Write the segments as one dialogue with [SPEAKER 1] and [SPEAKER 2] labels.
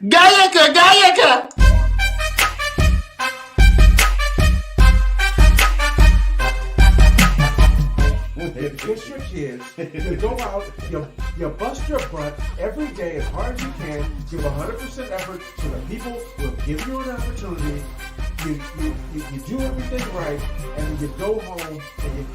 [SPEAKER 1] Gayaka, Gayaka.
[SPEAKER 2] You push your kids, you go out, you bust your butt every day as hard as you can, give 100% effort so that people will give you an opportunity. You do everything right, and then you go home and you...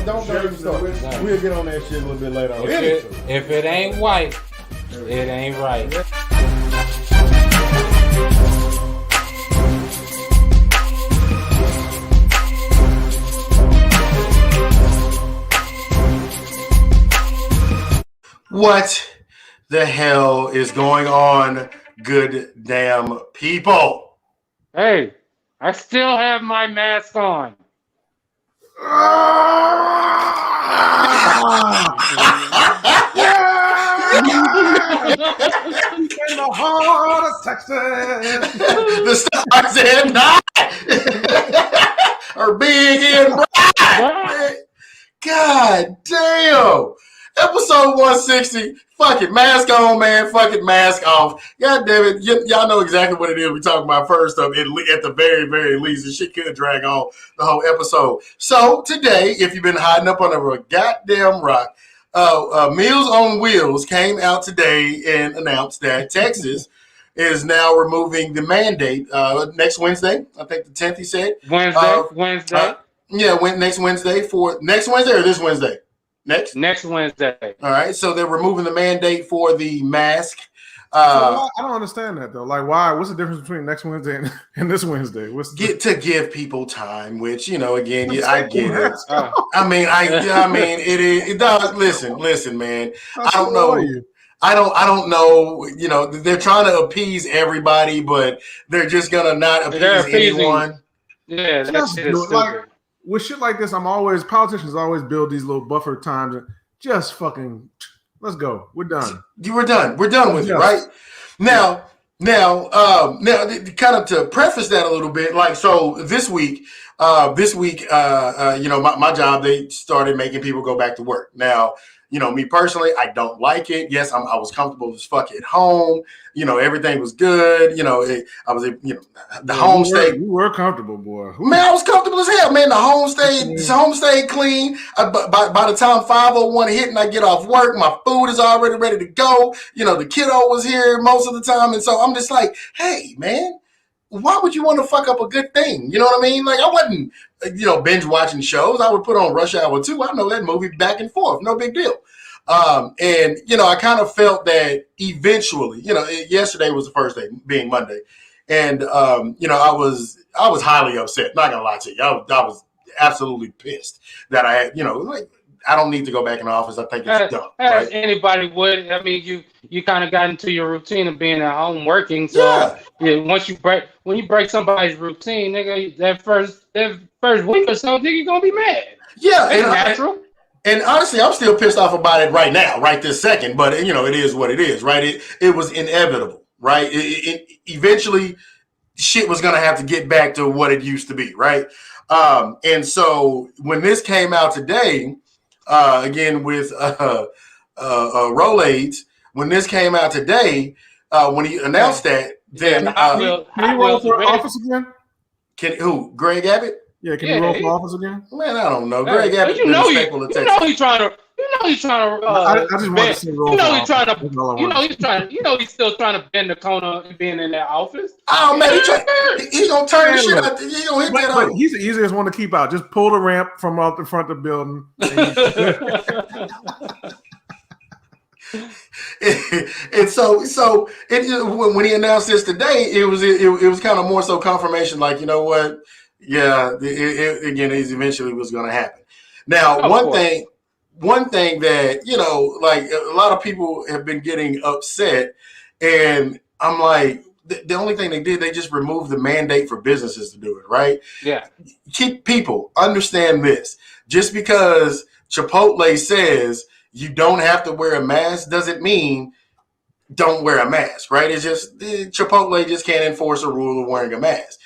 [SPEAKER 3] Don't get started. We'll get on that shit a little bit later.
[SPEAKER 4] If it ain't white, it ain't right.
[SPEAKER 1] What the hell is going on, good damn people?
[SPEAKER 4] Hey, I still have my mask on.
[SPEAKER 2] In the heart of Texas.
[SPEAKER 1] The stars at night are big and bright. God damn. Episode 160. Fuck it. Mask on, man. Fuck it. Mask off. God damn it. Y'all know exactly what it is we're talking about first up. At the very, very least. This shit could drag on the whole episode. So today, if you've been hiding up under a goddamn rock, Meals on Wheels came out today and announced that Texas is now removing the mandate next Wednesday. I think the 10th, he said.
[SPEAKER 4] Wednesday.
[SPEAKER 1] Next Wednesday or this Wednesday? Next
[SPEAKER 4] Wednesday.
[SPEAKER 1] All right, so they're removing the mandate for the mask.
[SPEAKER 2] I don't understand that though. Like, why? What's the difference between next Wednesday and this Wednesday?
[SPEAKER 1] To give people time, which again, I get it. I mean, it is. It does. Listen, man. I don't know. I don't know. They're trying to appease everybody, but they're just gonna not appease anyone.
[SPEAKER 4] Yeah, that's
[SPEAKER 2] like with shit like this. Politicians always build these little buffer times and just fucking. Let's go. We're done.
[SPEAKER 1] We're done with it, right? Now, kind of to preface that a little bit, like, so this week, my job, they started making people go back to work. Now, me personally, I don't like it. Yes, I was comfortable as fuck at home. Everything was good. The home stayed.
[SPEAKER 2] You were comfortable, boy.
[SPEAKER 1] Man, I was comfortable as hell, man. The home stayed clean. By the time 5:01 hit and I get off work, my food is already ready to go. The kiddo was here most of the time. And so I'm just like, hey, man, why would you want to fuck up a good thing? You know what I mean? Like, I wasn't, binge watching shows. I would put on Rush Hour 2. I know that movie back and forth. No big deal. I kind of felt that eventually, yesterday was the first day, being Monday. And, I was highly upset. Not gonna lie to you. I was absolutely pissed that I had, I don't need to go back in the office. I think it's dumb.
[SPEAKER 4] As anybody would. I mean, you kind of got into your routine of being at home working. So when you break somebody's routine, nigga, that first week or so, nigga, you're gonna be mad.
[SPEAKER 1] Yeah,
[SPEAKER 4] it's natural.
[SPEAKER 1] And honestly, I'm still pissed off about it right now, right this second. But it is what it is, right? It was inevitable, right? It eventually, shit was gonna have to get back to what it used to be, right? And so when this came out today. Again with Rolades, when this came out today, when he announced that, then
[SPEAKER 2] can he roll for office again?
[SPEAKER 1] Greg Abbott?
[SPEAKER 2] Yeah, can he roll for office again?
[SPEAKER 1] Man, I don't know. Greg Abbott.
[SPEAKER 4] He's trying to. I just want to see roll. He's still trying to bend the corner and being in that office.
[SPEAKER 1] Oh man, he's gonna turn the shit out. He's gonna hit that.
[SPEAKER 2] But he's the easiest one to keep out. Just pull the ramp from out the front of the building.
[SPEAKER 1] And so when he announced this today, it was kind of more so confirmation. Like, you know what? Yeah, again, it eventually was going to happen. Now, one thing that, like a lot of people have been getting upset, and I'm like, the only thing they did, they just removed the mandate for businesses to do it, right?
[SPEAKER 4] Yeah.
[SPEAKER 1] Keep people understand this. just because Chipotle says you don't have to wear a mask doesn't mean don't wear a mask, right? It's just Chipotle just can't enforce a rule of wearing a mask.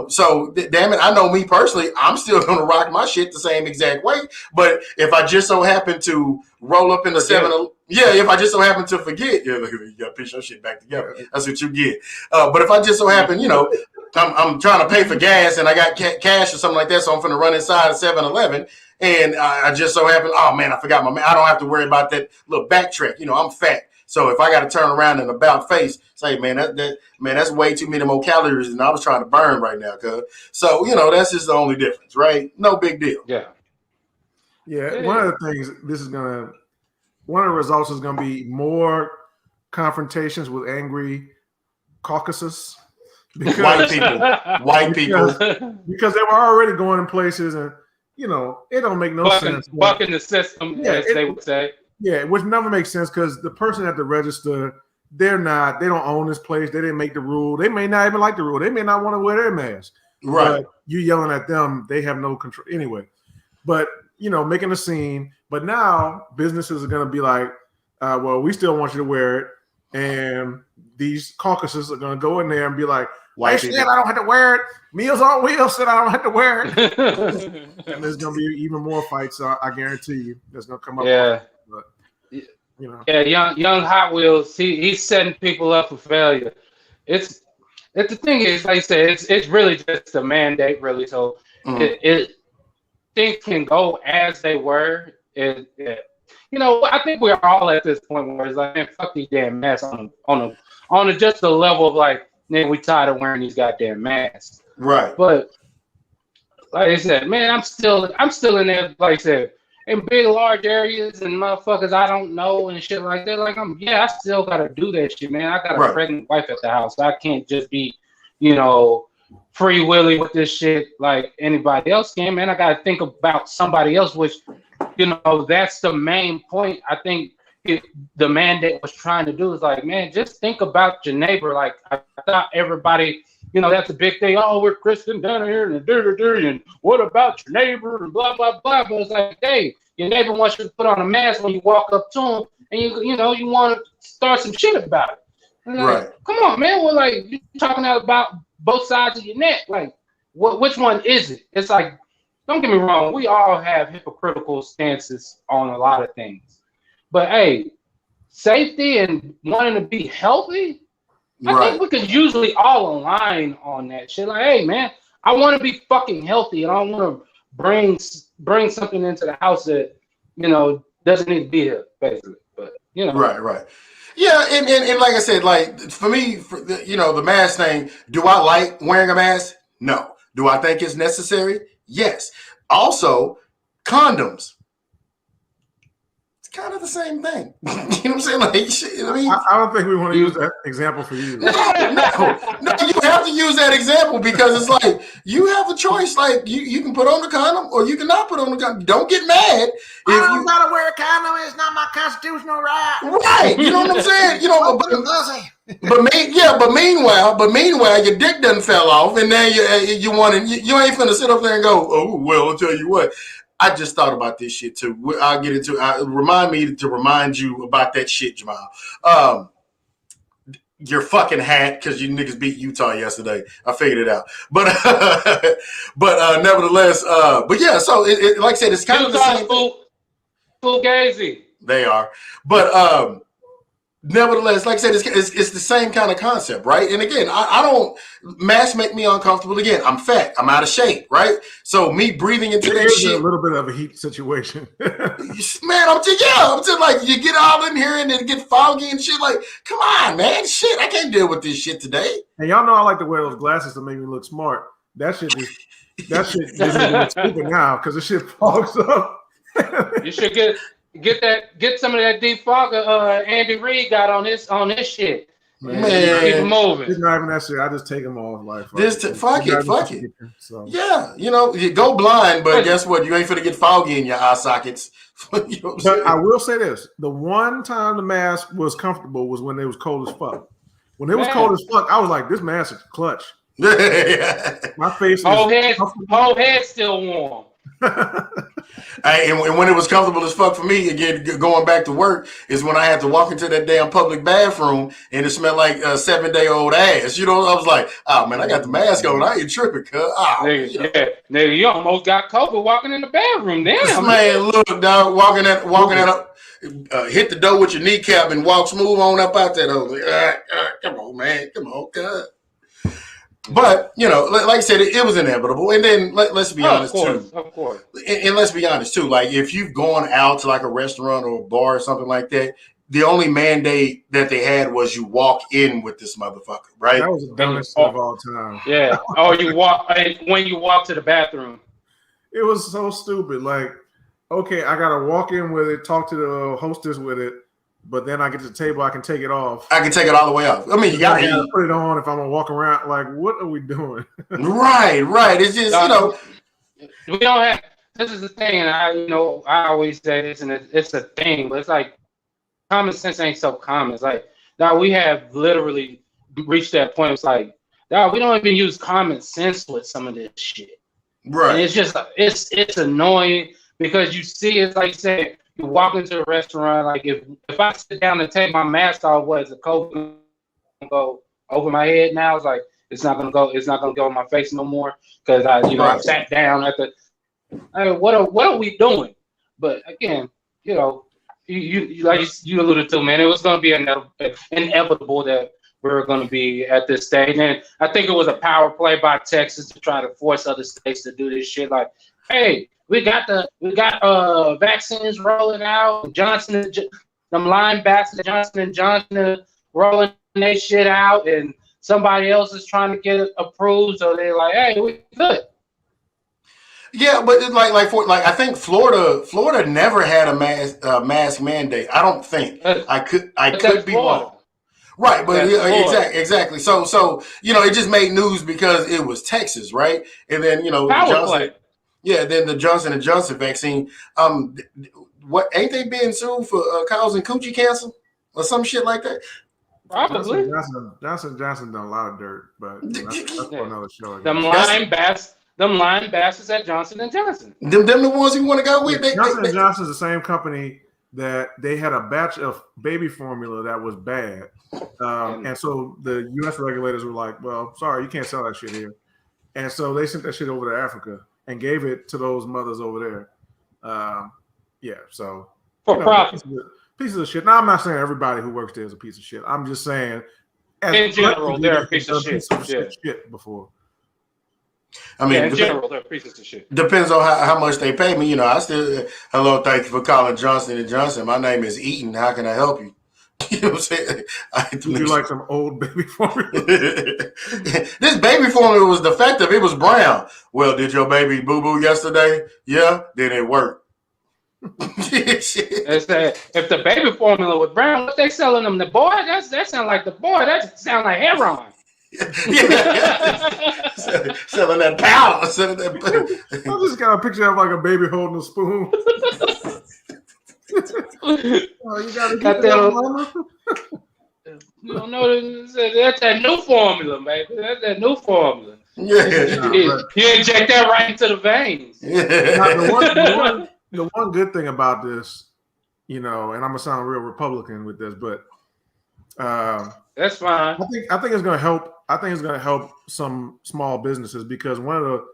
[SPEAKER 1] So damn it, I know me personally, I'm still going to rock my shit the same exact way. But if I just so happen to roll up in the if I just so happen to forget, you got to piece your shit back together. That's what you get. But if I just so happen, I'm trying to pay for gas and I got cash or something like that, so I'm going to run inside a 7-Eleven. And I just so happen, oh man, I forgot I don't have to worry about that little backtrack. I'm fat. So if I got to turn around and about face, say, man, that's way too many more calories than I was trying to burn right now, cuz. So, that's just the only difference, right? No big deal.
[SPEAKER 2] Yeah. One of the things one of the results is going to be more confrontations with angry caucuses.
[SPEAKER 1] White people.
[SPEAKER 2] Because they were already going in places and, it don't make no sense.
[SPEAKER 4] Bucking the system, as they would say.
[SPEAKER 2] Yeah, which never makes sense because the person at the register, they don't own this place. They didn't make the rule. They may not even like the rule. They may not want to wear their mask.
[SPEAKER 1] Right.
[SPEAKER 2] But you yelling at them, they have no control. Anyway, but, making a scene. But now businesses are going to be like, well, we still want you to wear it. And these caucuses are going to go in there and be like, I don't have to wear it. Meals on Wheels said I don't have to wear it. And there's going to be even more fights, I guarantee you, that's going to come up.
[SPEAKER 4] Yeah.
[SPEAKER 2] But,
[SPEAKER 4] Yeah, young Hot Wheels, he's setting people up for failure. It's the thing is, like I said, it's really just a mandate, really. So things can go as they were. I think we're all at this point where it's like, man, fuck these damn masks on just the level of like, man, we tired of wearing these goddamn masks.
[SPEAKER 1] Right.
[SPEAKER 4] But like I said, man, I'm still in there, like I said, in big, large areas and motherfuckers I don't know and shit like that. Like, I still got to do that shit, man. I got a pregnant wife at the house. I can't just be, free willy with this shit like anybody else can, man. I got to think about somebody else, which, that's the main point. I think the mandate was trying to do is like, man, just think about your neighbor. Like, I thought everybody, that's a big thing. Oh, we're Christian down here and what about your neighbor and blah, blah, blah. But it's like, hey, your neighbor wants you to put on a mask when you walk up to him and you want to start some shit about it. And like, come on, man. We're like, you're talking about both sides of your neck. Like, which one is it? It's like, don't get me wrong. We all have hypocritical stances on a lot of things. But hey, safety and wanting to be healthy, I think we could usually all align on that shit. Like, hey, man, I want to be fucking healthy, and I don't want to bring something into the house that doesn't need to be here, basically. But
[SPEAKER 1] right. Yeah, and like I said, like for me, the mask thing. Do I like wearing a mask? No. Do I think it's necessary? Yes. Also, condoms. Kind of the same thing. You know what I'm saying? Like,
[SPEAKER 2] I don't think we want to use that example for you.
[SPEAKER 1] No, you have to use that example because it's like you have a choice. Like you can put on the condom or you cannot put on the condom. Don't get mad if you
[SPEAKER 2] gotta wear a condom. It's not my constitutional right.
[SPEAKER 1] Right. You know what I'm saying? But meanwhile, your dick done fell off, and then you ain't finna sit up there and go, oh well, I'll tell you what. I just thought about this shit too. I'll get into it. Remind me to remind you about that shit, Jamile. Your fucking hat, because you niggas beat Utah yesterday. I figured it out. But nevertheless, but yeah, so it like I said, it's kind of the same.
[SPEAKER 4] Fugazi.
[SPEAKER 1] They are. But nevertheless, like I said, it's the same kind of concept, right? And again, I don't, masks make me uncomfortable. Again, I'm fat. I'm out of shape, right? So me breathing into that shit.
[SPEAKER 2] A little bit of a heat situation.
[SPEAKER 1] Man, I'm just like, you get all in here and it get foggy and shit. Like, come on, man. Shit, I can't deal with this shit today.
[SPEAKER 2] And y'all know I like to wear those glasses to make me look smart. That shit doesn't look stupid now because the shit fogs up.
[SPEAKER 4] You should get some of that defogger Andy Reid got on his shit. Man, keep him moving.
[SPEAKER 2] It's not even that shit. I just take them off. Like
[SPEAKER 1] fuck it. So. Yeah, you go blind, but guess what? You ain't finna get foggy in your eye sockets. You know
[SPEAKER 2] but I will say this: the one time the mask was comfortable was when it was cold as fuck. When it was cold as fuck, I was like, "This mask is clutch." My face,
[SPEAKER 4] whole head still warm.
[SPEAKER 1] And when it was comfortable as fuck for me, again, going back to work, is when I had to walk into that damn public bathroom and it smelled like a 7-day-old ass. You know, I was like, oh man, I got the mask on. I ain't tripping, cuz. Oh,
[SPEAKER 4] nigga, nigga, you almost got COVID walking in the bathroom. Damn.
[SPEAKER 1] Man, look, dog, walking at hit the door with your kneecap and walk smooth on up out that hole. Come on, man. Come on, cuz. But, you know, like I said, it was inevitable. And then let's be honest, too.
[SPEAKER 4] Of course.
[SPEAKER 1] And let's be honest, too. Like, if you've gone out to, like, a restaurant or a bar or something like that, the only mandate that they had was you walk in with this motherfucker, right?
[SPEAKER 3] That was the dumbest of all time.
[SPEAKER 4] Yeah. Or you walk, when you walk to the bathroom.
[SPEAKER 3] It was so stupid. Like, okay, I got to walk in with it, talk to the hostess with it, but then I get to the table, I can take it off.
[SPEAKER 1] I can take it all the way off. I mean, you got to
[SPEAKER 3] put it on if I'm going to walk around. Like, what are we doing?
[SPEAKER 1] Right. It's just, you know.
[SPEAKER 4] We don't have, this is the thing, and I always say this, and it's a thing, but it's like, common sense ain't so common. It's like, now we have literally reached that point. It's like, now we don't even use common sense with some of this shit.
[SPEAKER 1] Right.
[SPEAKER 4] And it's just, it's annoying because you see, it's like you said, you walk into a restaurant, like if I sit down and take my mask off, what is the COVID gonna go over my head now? It's like it's not gonna go on my face no more because I sat down at the. I mean, what are we doing? But again, you like you alluded to, man, it was gonna be inevitable that we're gonna be at this stage, and I think it was a power play by Texas to try to force other states to do this shit. Like, hey. We got vaccines rolling out. Them linebackers, Johnson & Johnson rolling their shit out, and somebody else is trying to get it approved. So they're like, "Hey, we good."
[SPEAKER 1] Yeah, but it's like I think Florida never had a mask mandate. I don't think. I could be wrong. Right, but exactly. So it just made news because it was Texas, right? And then
[SPEAKER 4] power play.
[SPEAKER 1] Yeah, then the Johnson & Johnson vaccine. What ain't they being sued for causing coochie cancer or some shit like that?
[SPEAKER 4] Probably.
[SPEAKER 3] Johnson done a lot of dirt, but that's for another show.
[SPEAKER 4] Them line bastards at Johnson & Johnson.
[SPEAKER 1] Them the ones you want to go with.
[SPEAKER 3] Johnson & Johnson's the same company that they had a batch of baby formula that was bad, and so the U.S. regulators were like, "Well, sorry, you can't sell that shit here," and so they sent that shit over to Africa and gave it to those mothers over there. So
[SPEAKER 4] for profit.
[SPEAKER 3] Pieces of shit. Now, I'm not saying everybody who works there is a piece of shit. I'm just saying,
[SPEAKER 4] in general, they're a piece of
[SPEAKER 3] shit before.
[SPEAKER 1] I mean,
[SPEAKER 4] in general, they're pieces of shit.
[SPEAKER 1] Depends on how much they pay me. I still, hello, thank you for calling Johnson & Johnson. My name is Eaton. How can I help you? You know what I'm saying?
[SPEAKER 3] Would you like some old baby formula?
[SPEAKER 1] This baby formula was defective. It was brown. Well, did your baby boo-boo yesterday? Yeah, then it worked.
[SPEAKER 4] If the baby formula was brown, what they selling them? The boy? That sound like the boy. That sound like heroin.
[SPEAKER 1] Selling that powder.
[SPEAKER 3] I just got a picture of like a baby holding a spoon. You gotta get that, mama.
[SPEAKER 4] You don't know that's that new formula, baby. That's that new formula.
[SPEAKER 1] Yeah,
[SPEAKER 4] you inject that right into the veins.
[SPEAKER 3] Now, the one good thing about this, and I'm gonna sound real Republican with this, but
[SPEAKER 4] that's fine.
[SPEAKER 3] I think it's gonna help. I think it's gonna help some small businesses because one of the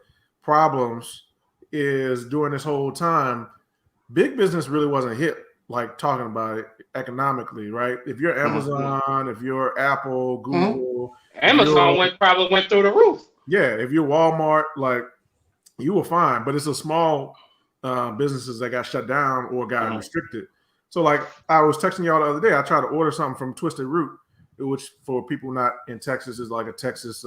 [SPEAKER 3] problems is during this whole time, big business really wasn't hit like talking about it economically, right? If you're Amazon, if you're Apple, Google,
[SPEAKER 4] Amazon probably went through the roof.
[SPEAKER 3] Yeah, if you're Walmart, like you were fine, but it's a small businesses that got shut down or got restricted. So like I was texting y'all the other day, I tried to order something from Twisted Root, which for people not in Texas is like a Texas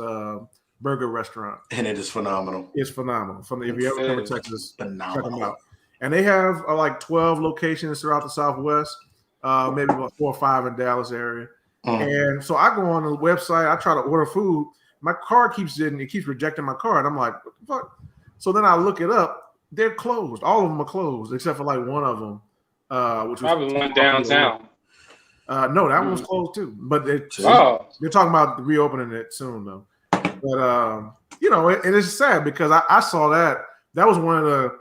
[SPEAKER 3] burger restaurant.
[SPEAKER 1] And it is phenomenal.
[SPEAKER 3] It's phenomenal. If you ever come to Texas,
[SPEAKER 1] phenomenal.
[SPEAKER 3] Check them out. And they have like 12 locations throughout the Southwest, maybe about 4 or 5 in Dallas area. And so I go on the website, I try to order food. My card keeps rejecting my card. I'm like, what the fuck? So then I look it up. They're closed. All of them are closed except for like one of them, which
[SPEAKER 4] probably one downtown.
[SPEAKER 3] No, that one's closed too. But they're talking about reopening it soon though. But and it's sad because I saw that was one of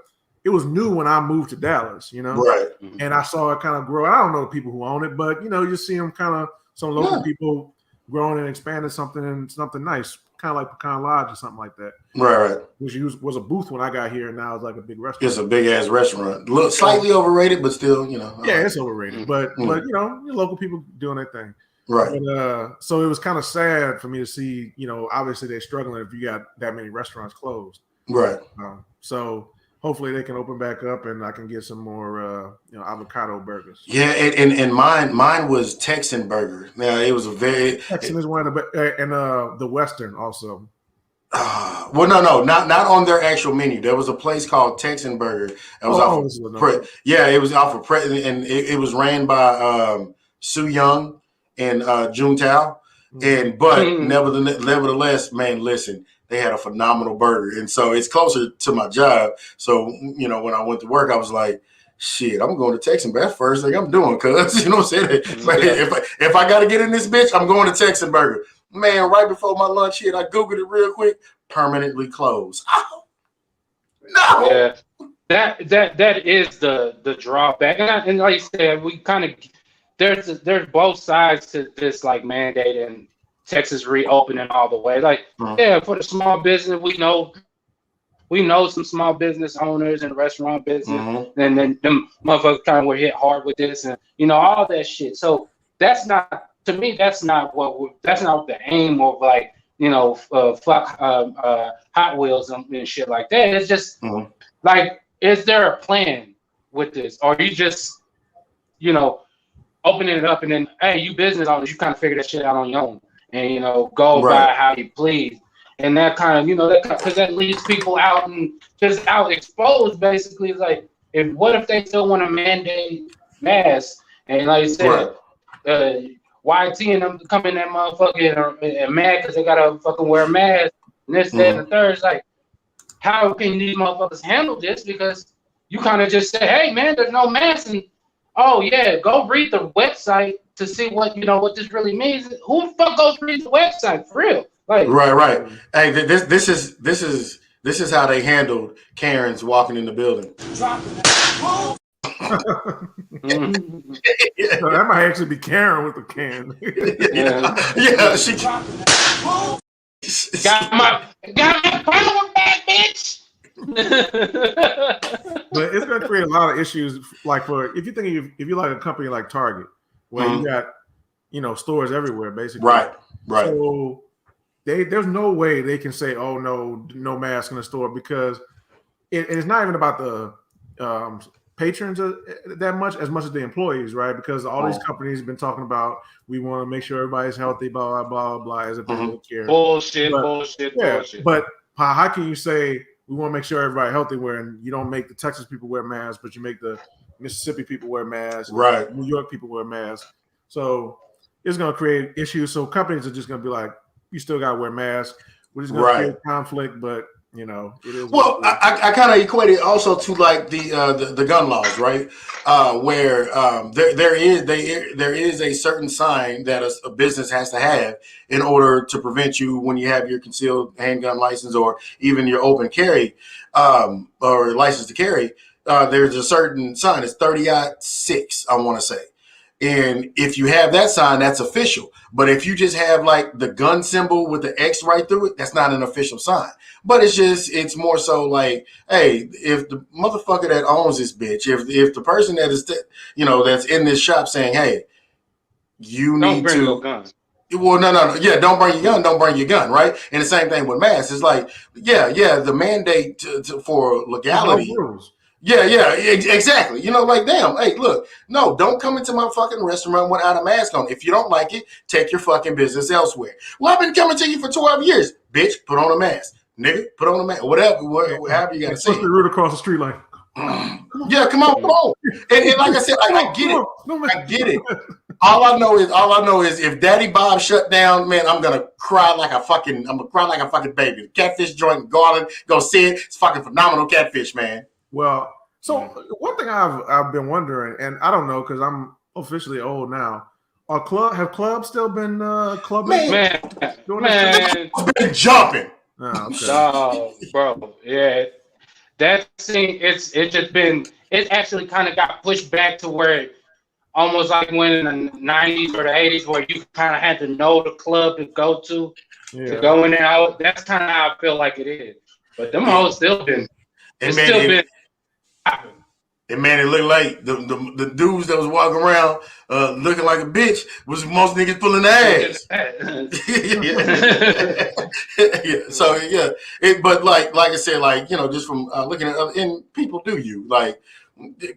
[SPEAKER 3] it was new when I moved to Dallas, you know,
[SPEAKER 1] Right.
[SPEAKER 3] and I saw it kind of grow. I don't know the people who own it, but you know, you see them kind of some local people growing and expanding something nice, kind of like Pecan Lodge or something like that.
[SPEAKER 1] Right.
[SPEAKER 3] Which was a booth when I got here, and now it's like a big restaurant.
[SPEAKER 1] It's a big ass restaurant. Look, slightly overrated, but still, you know.
[SPEAKER 3] Yeah, it's overrated, but you know, local people doing their thing.
[SPEAKER 1] Right.
[SPEAKER 3] But, so it was kind of sad for me to see, you know, obviously they're struggling if you got that many restaurants closed.
[SPEAKER 1] Right.
[SPEAKER 3] So hopefully they can open back up and I can get some more, you know, avocado burgers.
[SPEAKER 1] Yeah, and mine was Texan burger. Now it was a very
[SPEAKER 3] Texan is one of the and the Western also.
[SPEAKER 1] Well, no, not on their actual menu. There was a place called Texan Burger. It was off of it was off of and it was ran by Sue Young and June Tao. But nevertheless, man, listen, they had a phenomenal burger, and so it's closer to my job. So you know, when I went to work, I was like, shit, I'm going to Texan. That's first thing I'm doing, cuz you know what I'm saying. If I got to get in this bitch, I'm going to Texan Burger. Man, right before my lunch hit, I Googled it real quick. Permanently closed. Oh, no.
[SPEAKER 4] Yeah, that is the drawback. And like you said, we kind of there's both sides to this like mandate and Texas reopening all the way. Like, yeah, for the small business, we know some small business owners and restaurant business, and then them motherfuckers kind of were hit hard with this, and you know all that shit. So that's not. To me, that's not the aim of like, you know, Hot Wheels and shit like that. It's just like, is there a plan with this? Or are you just, you know, opening it up and then, hey, you business owners, you kind of figure that shit out on your own and, you know, go by how you please. And that kind of, you know, because that leaves people out and just out exposed, basically. It's like, what if they still want to mandate masks? And like you said, YT and them come in that motherfucker and mad because they gotta fucking wear a mask and this, that, and the third. It's like, how can these motherfuckers handle this? Because you kind of just say, hey man, there's no mask, and oh yeah, go read the website to see what what this really means. Who the fuck goes read the website for real? Like,
[SPEAKER 1] right. Hey, this is how they handled Karens walking in the building.
[SPEAKER 3] So that might actually be Karen with the can.
[SPEAKER 1] She
[SPEAKER 4] got my power back, bitch.
[SPEAKER 3] But it's going to create a lot of issues. Like if you like a company like Target, where you got stores everywhere, basically.
[SPEAKER 1] Right.
[SPEAKER 3] So there's no way they can say, oh no mask in the store, because it's not even about the patrons that much as the employees, right? Because all these companies have been talking about, we want to make sure everybody's healthy, blah blah blah, as if they don't care.
[SPEAKER 4] Bullshit.
[SPEAKER 3] But how can you say we want to make sure everybody healthy when you don't make the Texas people wear masks, but you make the Mississippi people wear masks,
[SPEAKER 1] right?
[SPEAKER 3] New York people wear masks. So it's going to create issues. So companies are just going to be like, you still got to wear masks. We're just going to create conflict, but it is.
[SPEAKER 1] Well, I kind of equate it also to like the gun laws, right? Where there is a certain sign that a business has to have in order to prevent you when you have your concealed handgun license or even your open carry or license to carry. There's a certain sign. It's 30-6, I want to say. And if you have that sign, that's official. But if you just have like the gun symbol with the X right through it, that's not an official sign. But it's more so like, hey, if the motherfucker that owns this bitch, if the person that is, that's in this shop saying, hey, you need to.
[SPEAKER 4] No gun.
[SPEAKER 1] Well, no. Yeah, don't bring your gun, right? And the same thing with masks. It's like, the mandate for legality.
[SPEAKER 3] No rules.
[SPEAKER 1] Yeah, exactly. Like, damn, hey, look, no, don't come into my fucking restaurant without a mask on. If you don't like it, take your fucking business elsewhere. Well, I've been coming to you for 12 years. Bitch, put on a mask. Nigga, put on a mask. Whatever you got to say.
[SPEAKER 3] Root across the street like.
[SPEAKER 1] Yeah, come on. And like I said, I get it. I get it. All I know is if Daddy Bob shut down, man, I'm gonna cry like a fucking baby. The catfish joint in Garland, go see it. It's fucking phenomenal catfish, man.
[SPEAKER 3] Well, so one thing I've been wondering, and I don't know because I'm officially old now. Have clubs still been clubbing?
[SPEAKER 4] Man,
[SPEAKER 1] been jumping.
[SPEAKER 3] Oh, okay.
[SPEAKER 4] Oh, bro, yeah. that scene, it's just been, it actually kind of got pushed back to where it, almost like when in the 90s or the 80s, where you kind of had to know the club to go to go in and out. That's kind of how I feel like it is. But them hoes still been, it's still been popping.
[SPEAKER 1] And man, it looked like the dudes that was walking around looking like a bitch was most niggas pulling their ass. Yeah. So yeah, but like I said, like, you know, just from looking at and people do you like,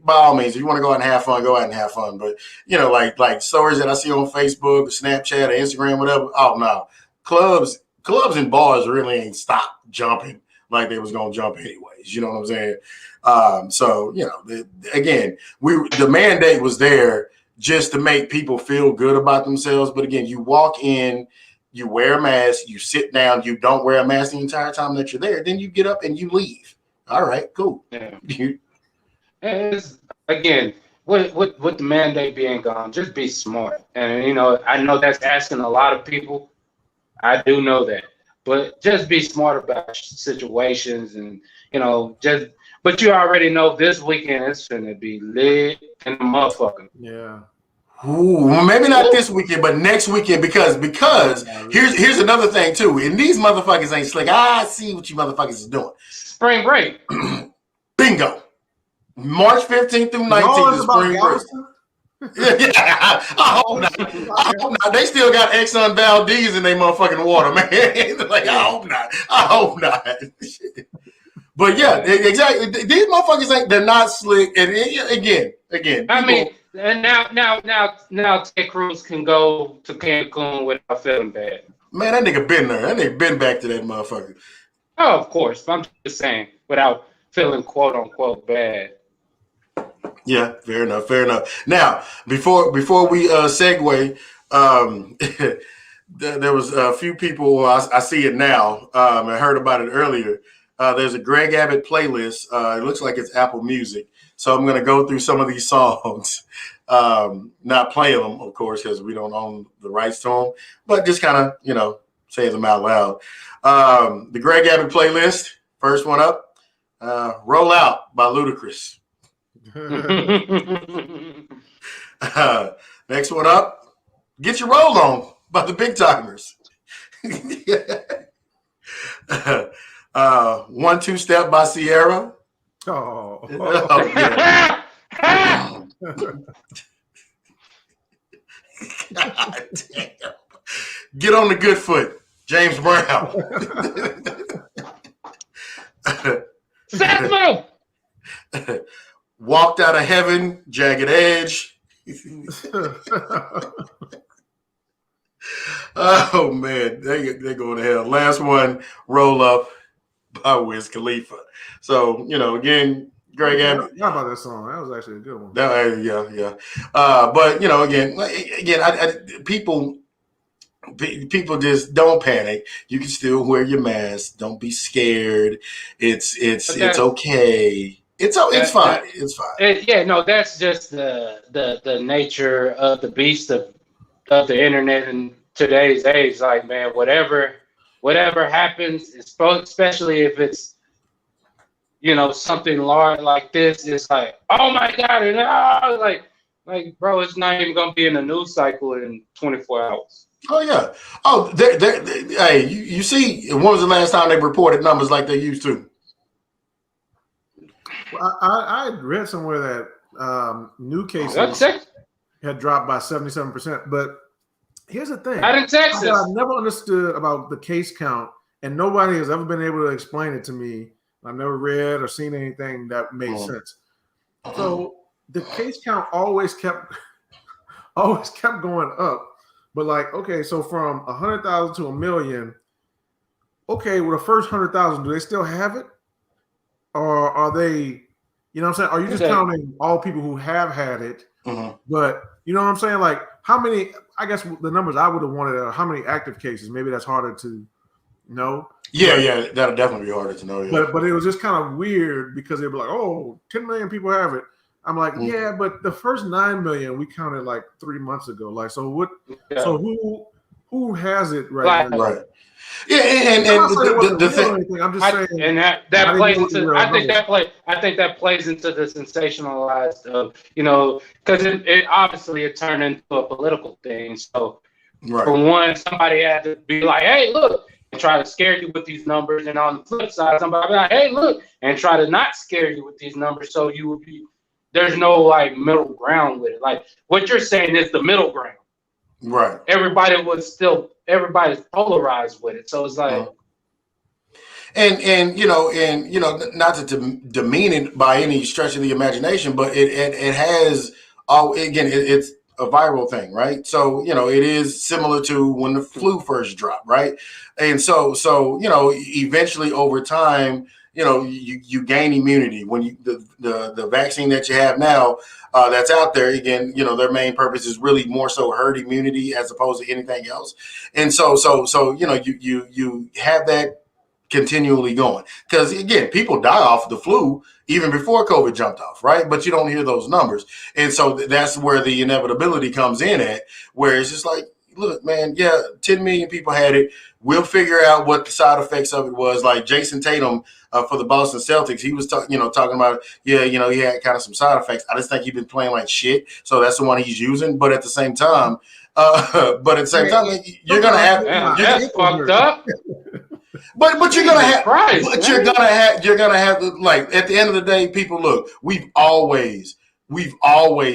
[SPEAKER 1] by all means, if you want to go out and have fun, go out and have fun. But you know, like stories that I see on Facebook, or Snapchat, or Instagram, whatever. Oh no, clubs and bars really ain't stopped jumping like they was gonna jump anyways. You know what I'm saying? So you know, again, the mandate was there just to make people feel good about themselves. But again, you walk in, you wear a mask, you sit down, you don't wear a mask the entire time that you're there, then you get up and you leave. All right, cool.
[SPEAKER 4] Yeah. It's, again, with the mandate being gone, just be smart. And you know, I know that's asking a lot of people. I do know that, but just be smart about situations, and you know, just. But you already know this weekend it's gonna be lit and a motherfucker.
[SPEAKER 3] Yeah.
[SPEAKER 1] Ooh, well, maybe not this weekend, but next weekend, because here's another thing too. And these motherfuckers ain't slick. I see what you motherfuckers is doing.
[SPEAKER 4] Spring break.
[SPEAKER 1] Bingo. March 15th through 19th is spring break. Yeah, I hope not. I hope not. They still got Exxon Valdez in their motherfucking water, man. Like, I hope not. I hope not. But yeah, exactly. These motherfuckers they're not slick. And again.
[SPEAKER 4] I mean, and now Ted Cruz can go to Cancun without feeling bad.
[SPEAKER 1] Man, that nigga been there. That nigga been back to that motherfucker.
[SPEAKER 4] Oh, of course. I'm just saying, without feeling quote unquote bad.
[SPEAKER 1] Yeah, fair enough. Now, before we segue, there was a few people. I see it now. I heard about it earlier. There's a Greg Abbott playlist. It looks like it's Apple Music. So I'm going to go through some of these songs, not playing them, of course, because we don't own the rights to them, but just kind of, you know, saying them out loud. The Greg Abbott playlist, first one up, Roll Out by Ludacris. Next one up, Get Your Roll On by the Big Timers. 1 2 Step by Sierra.
[SPEAKER 3] Oh.
[SPEAKER 1] Yeah. God damn. Get on the Good Foot, James Brown. Walked Out of Heaven, Jagged Edge. Oh man, they going to hell. Last one, Roll Up by Wiz Khalifa. So, you know, again, Greg Abbott.
[SPEAKER 3] How about that song? That was actually a good one.
[SPEAKER 1] Yeah. But you know, again, people just don't panic. You can still wear your mask. Don't be scared. It's okay. It's fine. It's fine.
[SPEAKER 4] Yeah, no, that's just the nature of the beast of the internet in today's age. Like, man, whatever happens, especially if it's, you know, something large like this, it's like, oh my God, and like, bro, it's not even gonna be in the news cycle in 24 hours.
[SPEAKER 1] Oh yeah. Oh, hey, you see, when was the last time they reported numbers like they used to?
[SPEAKER 3] Well, I read somewhere that new cases had dropped by 77%. But here's the thing:
[SPEAKER 4] out in Texas,
[SPEAKER 3] I never understood about the case count, and nobody has ever been able to explain it to me. I've never read or seen anything that made sense. So the case count always kept going up. But like, okay, so from 100,000 to 1 million, okay, well, the first 100,000, do they still have it? Or are they, you know what I'm saying? Are you just counting all people who have had it? But you know what I'm saying? Like, how many, I guess the numbers I would have wanted are how many active cases. Maybe that's harder to know.
[SPEAKER 1] Yeah, that'll definitely be harder to know. Yeah.
[SPEAKER 3] But it was just kind of weird because they'd be like, oh, 10 million people have it. I'm like, yeah, but the first 9 million we counted like 3 months ago. Like, so what? Yeah. So who has it right now?
[SPEAKER 1] Right. Yeah, and the thing,
[SPEAKER 3] I'm just saying,
[SPEAKER 4] and that plays into. I think that plays into the sensationalized of because it obviously it turned into a political thing. So for one, somebody had to be like, "Hey, look," and try to scare you with these numbers, and on the flip side, somebody be like, "Hey, look," and try to not scare you with these numbers, so you would be. There's no like middle ground with it. Like what you're saying is the middle ground.
[SPEAKER 1] Right.
[SPEAKER 4] Everybody's polarized with it. So it's like
[SPEAKER 1] and not to demean it by any stretch of the imagination, but it has it's a viral thing, right? So it is similar to when the flu first dropped, right? And so eventually over time, you gain immunity when the vaccine that you have now that's out there. Again, their main purpose is really more so herd immunity as opposed to anything else. And so you have that continually going, because again, people die off the flu even before COVID jumped off, right? But you don't hear those numbers, and so that's where the inevitability comes in at, where it's just like, look, man, 10 million people had it. We'll figure out what the side effects of it was. Like Jason Tatum for the Boston Celtics, he was talking about, he had kind of some side effects. I just think he's been playing like shit, so that's the one he's using. But at the same time, you're gonna have
[SPEAKER 4] that's fucked up.
[SPEAKER 1] But you're gonna have like at the end of the day, people look. We've always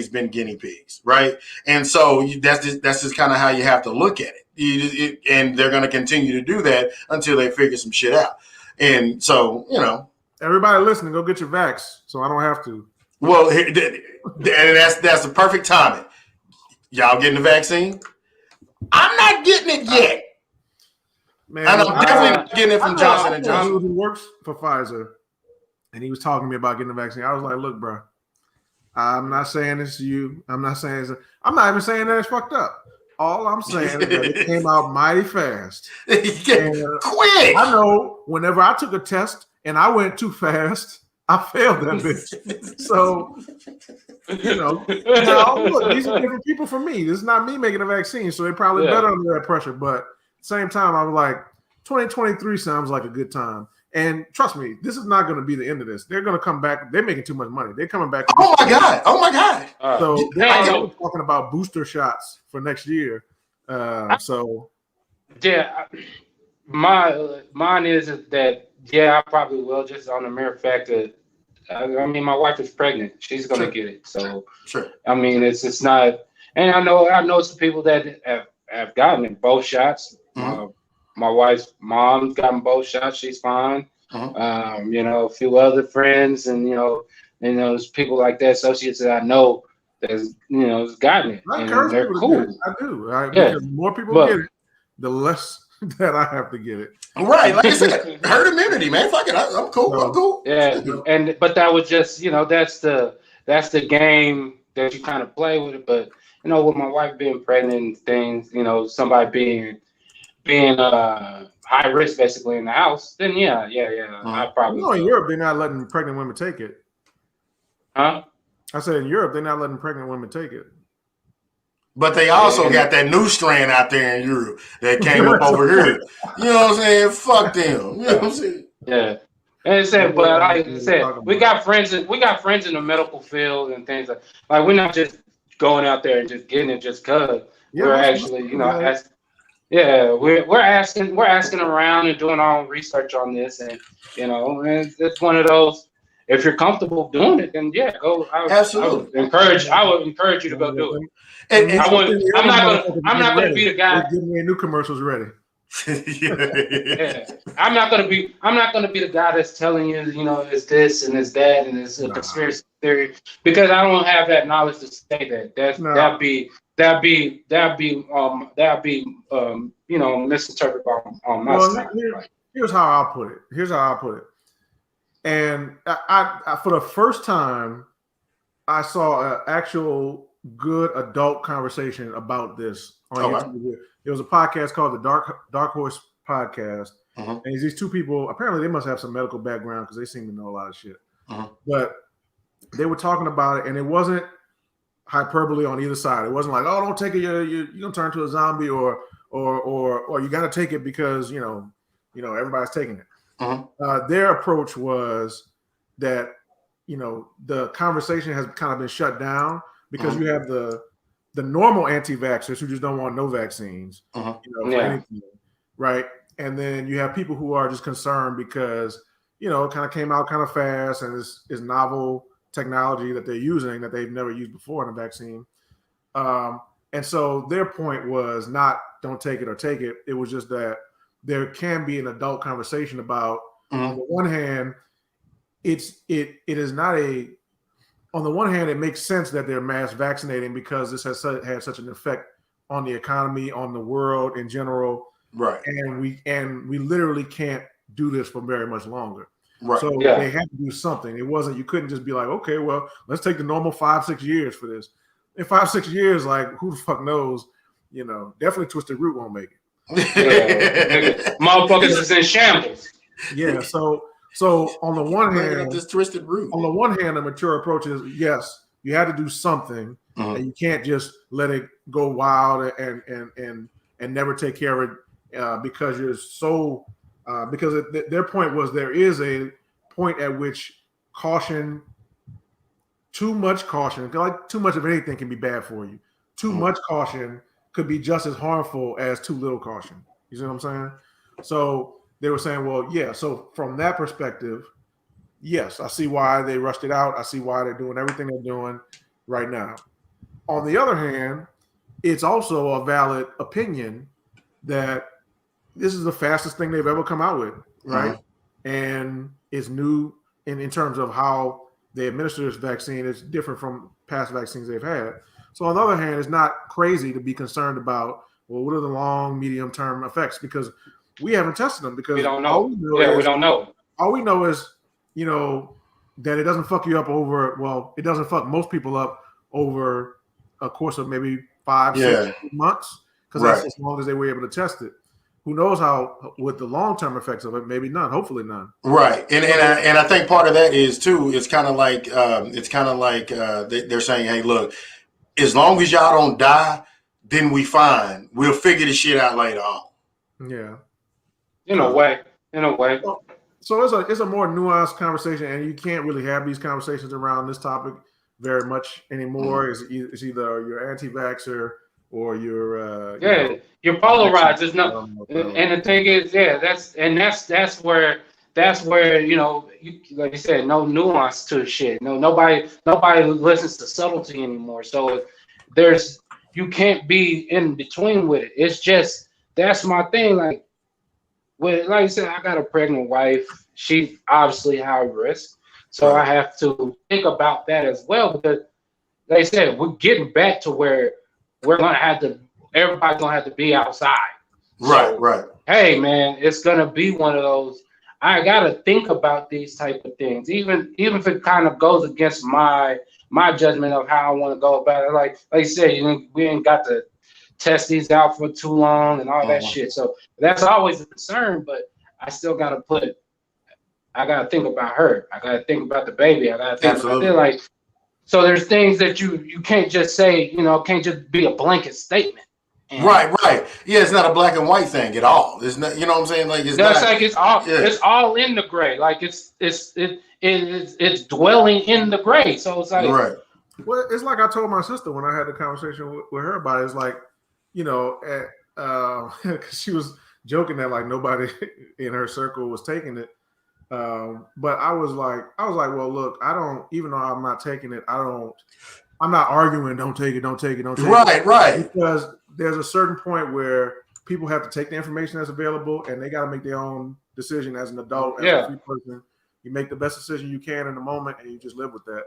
[SPEAKER 1] been guinea pigs, right? And so that's just kind of how you have to look at it. And they're gonna continue to do that until they figure some shit out. And so
[SPEAKER 3] everybody listening, go get your vax, so I don't have to.
[SPEAKER 1] Well, that's the perfect timing. Y'all getting the vaccine? I'm not getting it yet.
[SPEAKER 3] Man,
[SPEAKER 1] and I'm definitely not getting it from Johnson & Johnson.
[SPEAKER 3] Who works for Pfizer, and he was talking to me about getting the vaccine. I was like, look, bro, I'm not saying this to you. I'm not even saying that it's fucked up. All I'm saying is that it came out mighty fast.
[SPEAKER 1] Quick!
[SPEAKER 3] I know whenever I took a test and I went too fast, I failed that bitch. So, now, look, these are different people from me. This is not me making a vaccine, so they're probably better under that pressure. But at the same time, I was like, 2023 sounds like a good time. And trust me, this is not going to be the end of this. They're going to come back. They're making too much money. They're coming back.
[SPEAKER 1] Oh my God.
[SPEAKER 3] So they're also talking about booster shots for next year. Mine
[SPEAKER 4] is that I probably will, just on the mere fact that I mean my wife is pregnant. She's going to get it. So I mean it's not. And I know some people that have gotten it, both shots.
[SPEAKER 1] Mm-hmm.
[SPEAKER 4] My wife's mom's gotten both shots. She's fine. A few other friends and there's people like that, associates that I know that's gotten it. And they're cool.
[SPEAKER 3] I do. The more people get it, the less that I have to get it.
[SPEAKER 1] Right, like I said, herd immunity, man. Fuck it, I'm cool. I'm cool.
[SPEAKER 4] Yeah, but that was just that's the game that you kind of play with it. But with my wife being pregnant and things, somebody being high risk basically in the house, then I probably.
[SPEAKER 3] In Europe, they're not letting pregnant women take it.
[SPEAKER 4] Huh?
[SPEAKER 3] I said in Europe, they're not letting pregnant women take it.
[SPEAKER 1] But they also got that new strand out there in Europe that came up over here. You know what I'm saying? Fuck them. You know what I'm saying?
[SPEAKER 4] Yeah. And I said, but like I said, we got friends in the medical field and things like we're not just going out there and just getting it just cause. We're actually, we're asking around and doing our own research on this, and and it's one of those. If you're comfortable doing it, then go.
[SPEAKER 1] Absolutely.
[SPEAKER 4] I would encourage you to go do it. I'm not going to be the guy.
[SPEAKER 3] Getting new commercials ready.
[SPEAKER 4] I'm not going to be the guy that's telling you, it's this and it's that and it's a conspiracy theory, because I don't have that knowledge to say that. That'd be misinterpreted on my side.
[SPEAKER 3] Here's how I'll put it. And I for the first time, I saw an actual good adult conversation about this on YouTube. There was a podcast called the Dark Horse Podcast, and these two people, apparently they must have some medical background because they seem to know a lot of shit. But they were talking about it, and it wasn't hyperbole on either side. It wasn't like, oh, don't take it, you're gonna turn into a zombie, or or you got to take it because you know everybody's taking it.
[SPEAKER 1] Uh-huh.
[SPEAKER 3] Their approach was that the conversation has kind of been shut down because you have the normal anti-vaxxers who just don't want no vaccines, for anything, right? And then you have people who are just concerned because it kind of came out kind of fast and is novel technology that they're using that they've never used before in a vaccine. And so their point was not don't take it or take it. It was just that there can be an adult conversation about, on the one hand, it is not on the one hand, it makes sense that they're mass vaccinating because this has had such an effect on the economy, on the world in general.
[SPEAKER 1] Right.
[SPEAKER 3] And we literally can't do this for very much longer.
[SPEAKER 1] Right.
[SPEAKER 3] So they had to do something. You couldn't just be like, okay, well, let's take the normal 5-6 years for this. In 5-6 years, like who the fuck knows? Definitely Twisted Root won't make
[SPEAKER 4] it. Motherfuckers is in shambles.
[SPEAKER 3] Yeah. So on the one hand,
[SPEAKER 1] this Twisted Root.
[SPEAKER 3] On the one hand, the mature approach is yes, you had to do something, and you can't just let it go wild and never take care of it because you're so because their point was there is a point at which too much caution, like too much of anything can be bad for you. Too much caution could be just as harmful as too little caution. You see what I'm saying? So they were saying, well, yeah. So from that perspective, yes, I see why they rushed it out. I see why they're doing everything they're doing right now. On the other hand, it's also a valid opinion that this is the fastest thing they've ever come out with, right? And it's new in terms of how they administer this vaccine. It's different from past vaccines they've had. So on the other hand, it's not crazy to be concerned about, well, what are the long, medium-term effects? Because we haven't tested them because
[SPEAKER 4] we don't know. We don't know.
[SPEAKER 3] All we know is, that it doesn't fuck you up it doesn't fuck most people up over a course of maybe 5-6 months because that's as long as they were able to test it. Who knows with the long-term effects of it, maybe none, hopefully none.
[SPEAKER 1] Right. And I think part of that is too, it's kind of like they're saying, hey, look, as long as y'all don't die, then we fine. We'll figure the shit out later on.
[SPEAKER 3] Yeah.
[SPEAKER 4] In a way.
[SPEAKER 3] So it's a more nuanced conversation, and you can't really have these conversations around this topic very much anymore. It's either you're anti-vaxxer or you're
[SPEAKER 4] you're polarized. There's no, and the thing is, that's where like you said, no nuance to shit. Nobody listens to subtlety anymore. So you can't be in between with it. It's just that's my thing. Like I said, I got a pregnant wife. She's obviously high risk, so I have to think about that as well. Because, like I said, we're getting back to where everybody's gonna have to be outside.
[SPEAKER 1] Right.
[SPEAKER 4] Hey, man, it's gonna be one of those. I gotta think about these type of things, even if it kind of goes against my judgment of how I want to go about it. Like you said, we ain't got to test these out for too long and all that shit. So that's always a concern, but I still gotta think about her. I gotta think about the baby. I gotta think about it. Like, so there's things that you can't just say, can't just be a blanket statement. And
[SPEAKER 1] right. Yeah, it's not a black and white thing at all. It's not, you know what I'm saying? Like it's all in the gray. Like it's dwelling in the gray. So it's like
[SPEAKER 3] Well, it's like I told my sister when I had the conversation with her about it. It's like, because she was joking that like nobody in her circle was taking it. But I was like, well, look, even though I'm not taking it, I'm not arguing, don't take it.
[SPEAKER 1] Right.
[SPEAKER 3] Because there's a certain point where people have to take the information that's available and they got to make their own decision as an adult, as a free person. You make the best decision you can in the moment and you just live with that.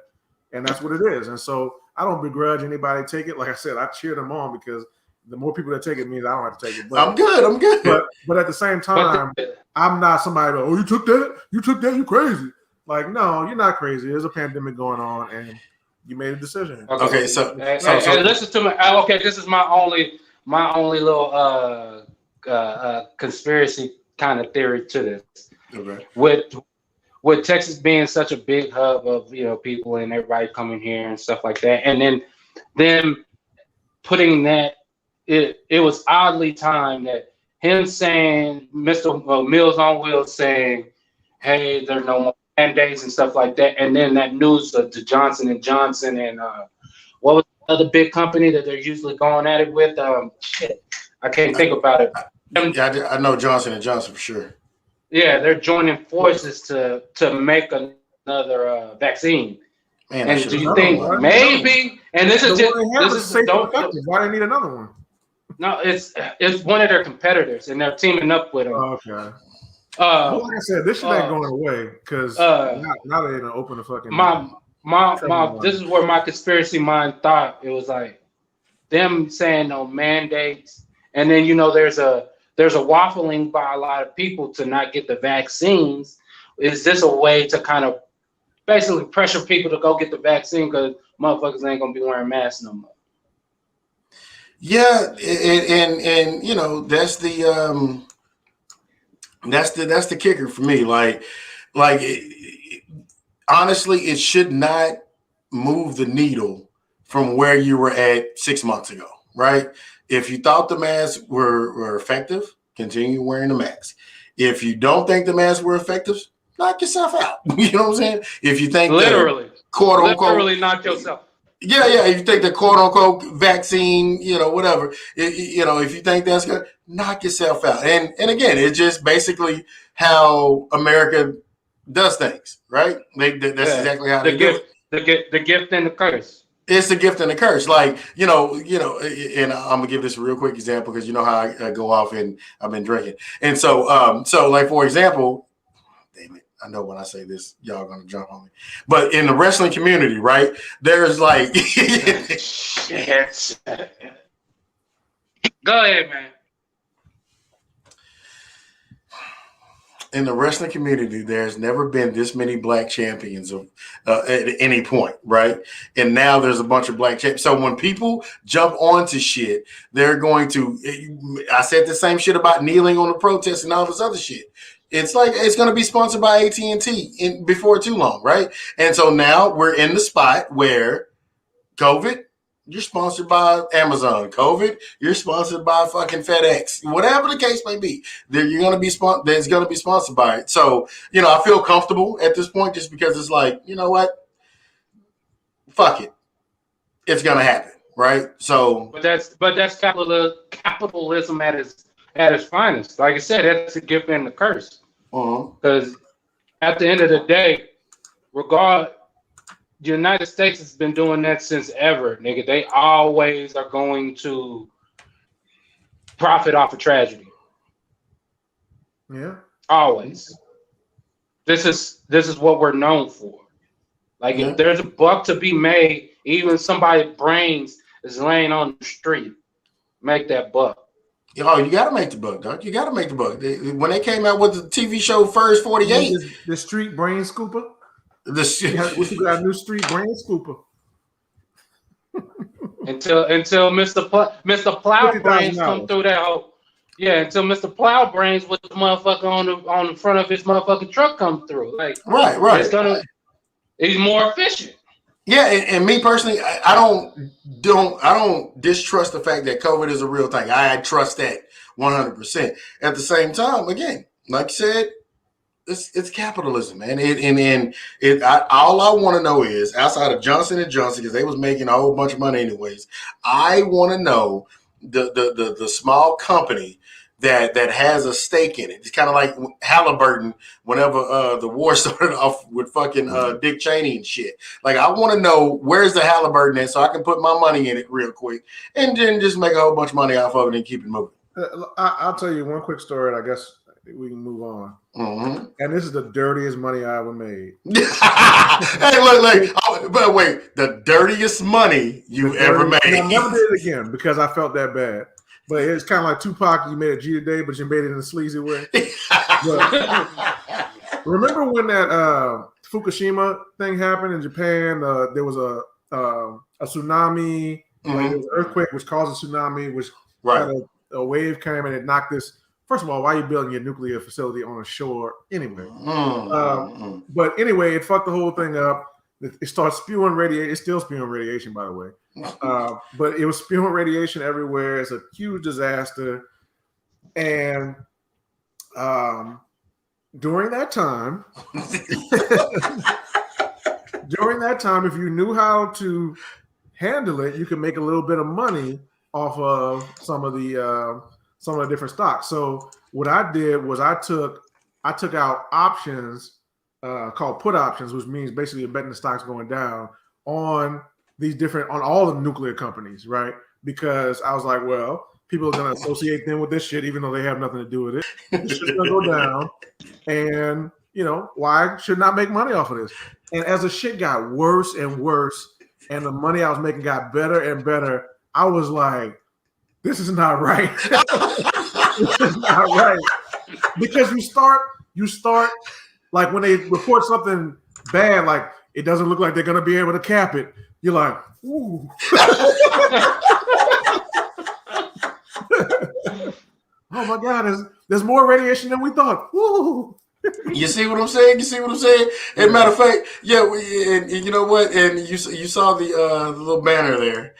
[SPEAKER 3] And that's what it is. And so I don't begrudge anybody take it. Like I said, I cheer them on because the more people that take it means I don't have to take it. But,
[SPEAKER 1] I'm good.
[SPEAKER 3] But at the same time, I'm not somebody, you took that, you crazy. Like, no, you're not crazy. There's a pandemic going on and you made a decision.
[SPEAKER 1] Okay, so
[SPEAKER 4] listen to me. Okay, this is my only little conspiracy kind of theory to this.
[SPEAKER 1] Okay.
[SPEAKER 4] With Texas being such a big hub of people and everybody coming here and stuff like that, and then them putting that it was oddly timed that him saying Mr. Mills on Wheels saying, "Hey, there's no more mandates and stuff like that," and then that news of the Johnson and Johnson and what was the other big company that they're usually going at it with? Shit, I can't think about it.
[SPEAKER 1] Yeah, I know Johnson and Johnson for sure.
[SPEAKER 4] Yeah, they're joining forces to make another vaccine.
[SPEAKER 1] Man,
[SPEAKER 4] and do you think maybe? And this is
[SPEAKER 3] why they need another one?
[SPEAKER 4] No, it's one of their competitors, and they're teaming up with them.
[SPEAKER 3] Okay. Like I said, this shit ain't going away because now they're gonna open the fucking.
[SPEAKER 4] My this is where my conspiracy mind thought it was like them saying no mandates, and then there's a waffling by a lot of people to not get the vaccines. Is this a way to kind of basically pressure people to go get the vaccine because motherfuckers ain't gonna be wearing masks no more?
[SPEAKER 1] Yeah, and that's the kicker for me. Honestly, it should not move the needle from where you were at 6 months ago, right? If you thought the masks were effective, continue wearing the mask. If you don't think the masks were effective, knock yourself out. You know what I'm saying? If you think
[SPEAKER 4] literally knock yourself.
[SPEAKER 1] Yeah. If you think the quote unquote vaccine, whatever, if you think that's good, knock yourself out. And again, it's just basically how America does things, right? That's exactly how they do it.
[SPEAKER 4] The gift and the curse.
[SPEAKER 1] It's the gift and the curse. And I'm gonna give this a real quick example because you know how I go off and I've been drinking. And so like for example, damn it. I know when I say this, y'all gonna jump on me. But in the wrestling community, right, there's like
[SPEAKER 4] shit. Go ahead, man.
[SPEAKER 1] In the wrestling community, there's never been this many black champions at any point, right? And now there's a bunch of black champions. So when people jump onto shit, they're going to. I said the same shit about kneeling on the protest and all this other shit. It's like it's going to be sponsored by AT&T before too long, right? And so now we're in the spot where COVID, you're sponsored by Amazon. COVID, you're sponsored by fucking FedEx. Whatever the case may be, you're going to be there's going to be sponsored by it. So I feel comfortable at this point just because it's like, you know what? Fuck it, it's going to happen, right? So,
[SPEAKER 4] but that's capitalism at its finest. Like I said, that's a gift and a curse. Because at the end of the day, the United States has been doing that since ever, nigga. They always are going to profit off of tragedy.
[SPEAKER 3] Yeah.
[SPEAKER 4] Always. This is what we're known for. Like if there's a buck to be made, even somebody's brains is laying on the street, make that buck.
[SPEAKER 1] Oh, you got to make the buck, dog. You got to make the buck. When they came out with the TV show First 48.
[SPEAKER 3] The street brain scooper?
[SPEAKER 1] We
[SPEAKER 3] got a new street brain scooper.
[SPEAKER 4] until Mr. Plow Brains come through that whole. Yeah, until Mr. Plow Brains with the motherfucker on the front of his motherfucking truck come through. Like
[SPEAKER 1] right.
[SPEAKER 4] He's more efficient.
[SPEAKER 1] Yeah, and me personally, I don't distrust the fact that COVID is a real thing. I trust that 100%. At the same time, again, like I said, it's capitalism, man. All I want to know is outside of Johnson and Johnson, because they was making a whole bunch of money anyways. I want to know the small company that has a stake in it. It's kind of like Halliburton whenever the war started off with fucking Dick Cheney and shit. Like, I want to know where's the Halliburton at so I can put my money in it real quick and then just make a whole bunch of money off of it and keep it moving.
[SPEAKER 3] I'll tell you one quick story, and I guess we can move on. Mm-hmm. And this is the dirtiest money I ever made.
[SPEAKER 1] Hey, look, but wait, the dirtiest money you ever made.
[SPEAKER 3] I never did it again because I felt that bad. But it's kind of like Tupac. You made a G today, but you made it in a sleazy way. Remember when that Fukushima thing happened in Japan? There was a tsunami, like there was an earthquake, which caused a tsunami, which had a wave came and it knocked this. First of all, why are you building your nuclear facility on a shore anyway? But anyway, it fucked the whole thing up. it starts spewing radiation. It's still spewing radiation, by the way. But it was spewing radiation everywhere. It's a huge disaster. And during that time, if you knew how to handle it, you could make a little bit of money off of some of the different stocks. So what I did was I took out options called put options, which means basically you're betting the stock's going down on all the nuclear companies, right? Because I was like, well, people are going to associate them with this shit, even though they have nothing to do with it. It's just going to go down. And, why should not make money off of this? And as the shit got worse and worse, and the money I was making got better and better, I was like, this is not right. This is not right. Because you start like when they report something bad, like it doesn't look like they're going to be able to cap it. You're like, ooh. Oh my God, there's more radiation than we thought. Woo.
[SPEAKER 1] You see what I'm saying? As a matter of fact, and you know what? And you saw the little banner there.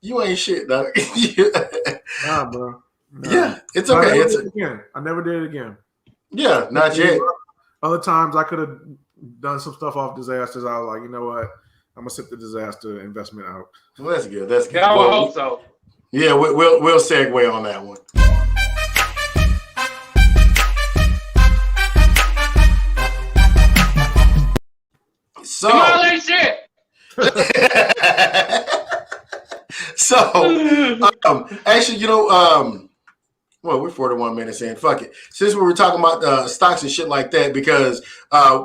[SPEAKER 1] You ain't shit, dog.
[SPEAKER 3] Nah, bro. Nah.
[SPEAKER 1] Yeah, it's okay.
[SPEAKER 3] I never did it again.
[SPEAKER 1] Yeah, not yet.
[SPEAKER 3] Other times I could have done some stuff off disasters. I was like, you know what? I'm gonna sit the disaster investment out.
[SPEAKER 1] Well, that's good. That's good.
[SPEAKER 4] Yeah, I would hope so.
[SPEAKER 1] Yeah, we'll segue on that one. So, actually, well, we're 41 minutes in. Fuck it. Since we were talking about stocks and shit like that, because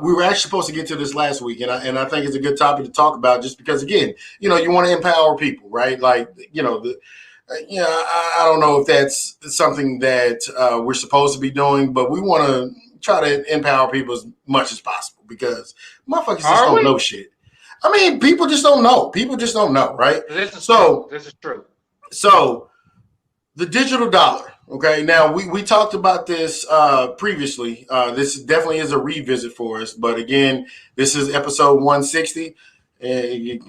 [SPEAKER 1] we were actually supposed to get to this last week, and I think it's a good topic to talk about, just because, again, you want to empower people, right? Like, I don't know if that's something that we're supposed to be doing, but we want to try to empower people as much as possible, because motherfuckers just don't know shit. I mean, people just don't know. People just don't know, right?
[SPEAKER 4] This is true.
[SPEAKER 1] So the digital dollar. Okay, now we talked about this previously. This definitely is a revisit for us, but again, this is episode 160. And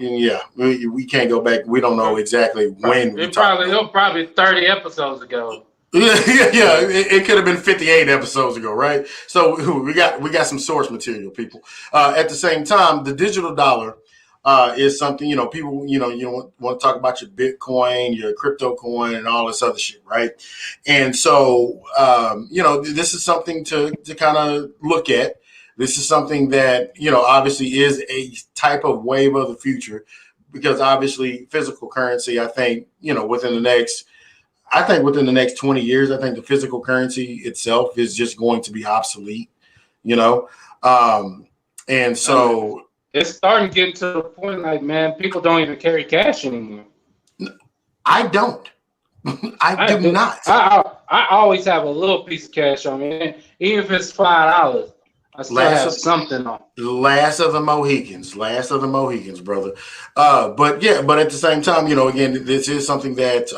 [SPEAKER 1] we can't go back. We don't know exactly when.
[SPEAKER 4] It was probably 30 episodes ago.
[SPEAKER 1] Yeah. It could have been 58 episodes ago, right? So we got some source material, people. At the same time, the digital dollar is something, people, you want to talk about your Bitcoin, your crypto coin, and all this other shit, right? And so, this is something to kind of look at. This is something that, obviously is a type of wave of the future, because obviously physical currency, I think, within the next 20 years, I think the physical currency itself is just going to be obsolete, and so
[SPEAKER 4] it's starting to get to the point, like, man, people don't even carry cash anymore.
[SPEAKER 1] I don't. I do not.
[SPEAKER 4] I always have a little piece of cash on me, even if it's $5. I still have something on. Last of the Mohicans,
[SPEAKER 1] brother. But at the same time, again, this is something that